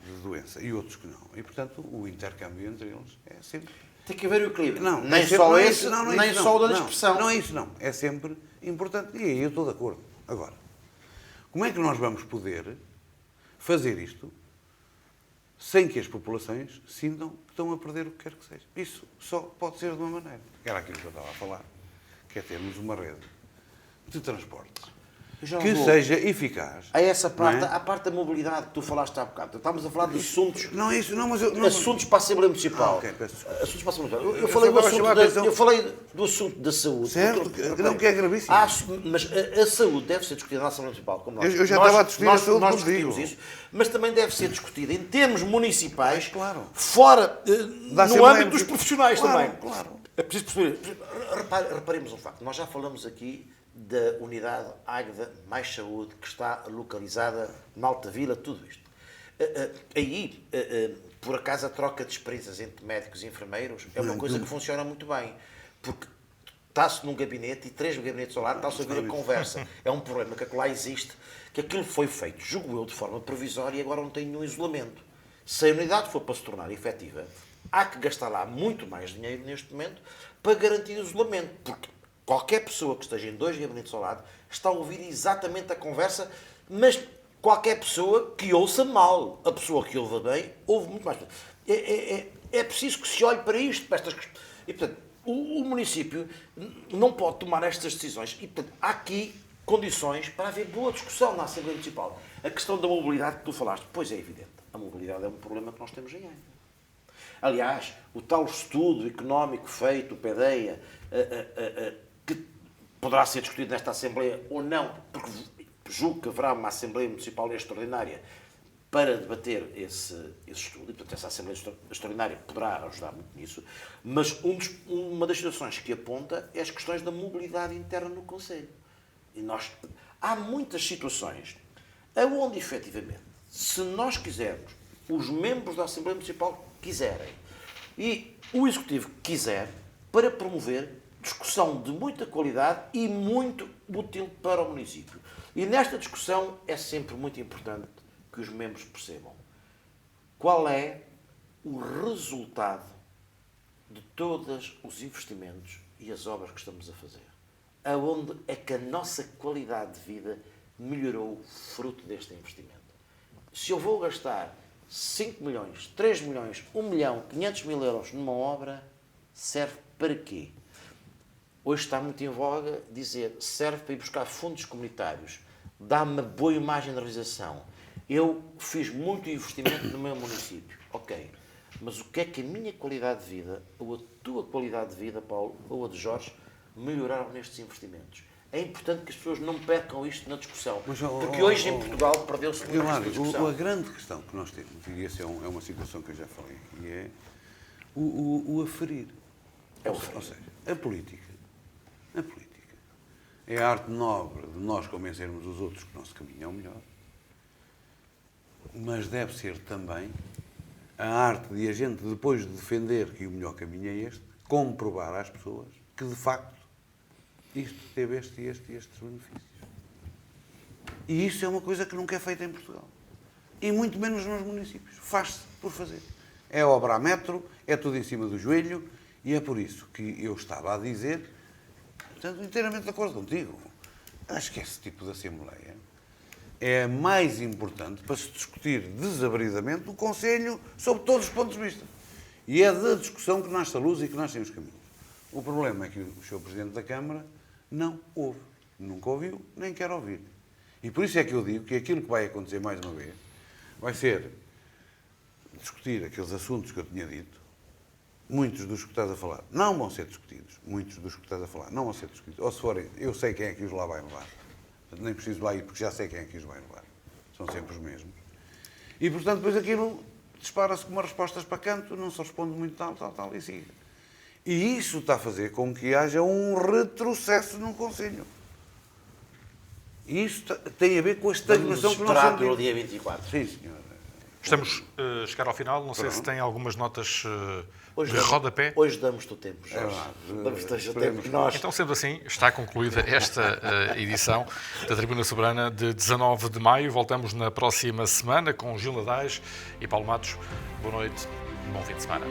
S2: de doença e outros que não. E, portanto, o intercâmbio entre eles é sempre...
S3: Tem que haver o equilíbrio.
S2: Não,
S3: nem
S2: é sempre,
S3: só
S2: não é
S3: esse,
S2: isso, não é
S3: nem
S2: isso,
S3: só o da
S2: não.
S3: dispersão.
S2: Não é isso, não. É sempre importante. E aí eu estou de acordo. Agora, como é que nós vamos poder fazer isto sem que as populações sintam que estão a perder o que quer que seja? Isso só pode ser de uma maneira. Era aquilo que eu estava a falar, que é termos uma rede de transportes que seja eficaz.
S3: A essa parte,
S2: não é?
S3: a parte da mobilidade que tu falaste há bocado. Estamos a falar de assuntos...
S2: Não é isso, não, mas eu... Não,
S3: assuntos para a Assembleia Municipal.
S2: ok, peço desculpa.
S3: Assuntos para a Assembleia Municipal.
S2: Eu só estava a chamar a atenção.
S3: Eu falei do assunto da saúde.
S2: Certo, não, que é gravíssimo.
S3: Mas a saúde deve ser discutida na Assembleia Municipal. Como nós.
S2: Eu já estava a discutir a saúde
S3: nós
S2: contigo.
S3: discutimos isso, mas também deve ser discutida em termos municipais,
S2: Claro.
S3: fora,
S2: Da
S3: no
S2: Assembleia
S3: âmbito dos profissionais
S2: Claro,
S3: também.
S2: claro.
S3: É preciso perceber. Reparemos um facto. Nós já falamos aqui da unidade Águeda Mais Saúde, que está localizada na Alta Vila, tudo isto. Aí, por acaso, a troca de experiências entre médicos e enfermeiros é uma coisa que funciona muito bem. Porque está-se num gabinete e 3 gabinetes ao lado está-se a ouvir a conversa. É um problema que lá existe, que aquilo foi feito, julgo eu, de forma provisória e agora não tem nenhum isolamento. Se a unidade for para se tornar efetiva, há que gastar lá muito mais dinheiro neste momento para garantir o isolamento. Porque qualquer pessoa que esteja em 2 gabinetes ao lado está a ouvir exatamente a conversa, mas qualquer pessoa que ouça mal. A pessoa que ouve bem, ouve muito mais. É preciso que se olhe para isto, para estas questões. E, portanto, o município não pode tomar estas decisões. E, portanto, há aqui condições para haver boa discussão na Assembleia Municipal. A questão da mobilidade que tu falaste, pois é evidente. A mobilidade é um problema que nós temos em Águeda. Aliás, o tal estudo económico feito, o PEDEA, que poderá ser discutido nesta Assembleia ou não, porque julgo que haverá uma Assembleia Municipal extraordinária para debater esse estudo, e portanto essa Assembleia Extraordinária poderá ajudar muito nisso, mas uma das situações que aponta é as questões da mobilidade interna no Conselho. E há muitas situações onde, efetivamente, se nós quisermos, os membros da Assembleia Municipal quiserem, e o Executivo quiser, para promover discussão de muita qualidade e muito útil para o município. E nesta discussão é sempre muito importante que os membros percebam qual é o resultado de todos os investimentos e as obras que estamos a fazer. Aonde é que a nossa qualidade de vida melhorou fruto deste investimento. Se eu vou gastar 5 milhões, 3 milhões, 1 milhão, 500 mil euros numa obra, serve para quê? Hoje está muito em voga dizer serve para ir buscar fundos comunitários, dá-me boa imagem de realização. Eu fiz muito investimento no meu município. Ok, mas o que é que a minha qualidade de vida, ou a tua qualidade de vida, Paulo, ou a de Jorge, melhoraram nestes investimentos? É importante que as pessoas não percam isto na discussão. Porque hoje em Portugal perdeu-se muito esta discussão.
S2: A grande questão que nós temos, e essa é uma situação que eu já falei, e é o aferir.
S3: É o
S2: Ou seja, a política é a arte nobre de nós convencermos os outros que o nosso caminho é o melhor, mas deve ser também a arte de a gente, depois de defender que o melhor caminho é este, comprovar às pessoas que, de facto, isto teve estes benefícios. E isso é uma coisa que nunca é feita em Portugal. E muito menos nos municípios. Faz-se por fazer. É obra a metro, é tudo em cima do joelho, e é por isso que eu estava a dizer, portanto, inteiramente de acordo contigo. Acho que esse tipo de assembleia é mais importante para se discutir desabridamente no Conselho sobre todos os pontos de vista. E é da discussão que nasce a luz e que nascem os caminhos. O problema é que o Sr. Presidente da Câmara não ouve. Nunca ouviu, nem quer ouvir. E por isso é que eu digo que aquilo que vai acontecer mais uma vez vai ser discutir aqueles assuntos que eu tinha dito. Muitos dos que estás a falar não vão ser discutidos. Muitos dos que estás a falar não vão ser discutidos. Ou se forem, eu sei quem é que os lá vai levar. Portanto, nem preciso lá ir, porque já sei quem é que os vai levar. São sempre os mesmos. E, portanto, depois aquilo dispara-se com umas respostas para canto, não se responde muito tal, e siga. E isso está a fazer com que haja um retrocesso no Conselho. E isso tem a ver com a estagnação que nós
S3: esperar
S2: sentimos.
S3: pelo dia 24.
S2: Sim, senhor.
S1: Estamos a chegar ao final. Não sei se tem algumas notas de rodapé.
S3: Hoje damos-te o tempo, Jorge. Damos-te o tempo que nós...
S1: Então, sendo assim, está concluída esta edição da Tribuna Soberana de 19 de maio. Voltamos na próxima semana com Gil Nadais e Paulo Matos. Boa noite, bom fim de semana.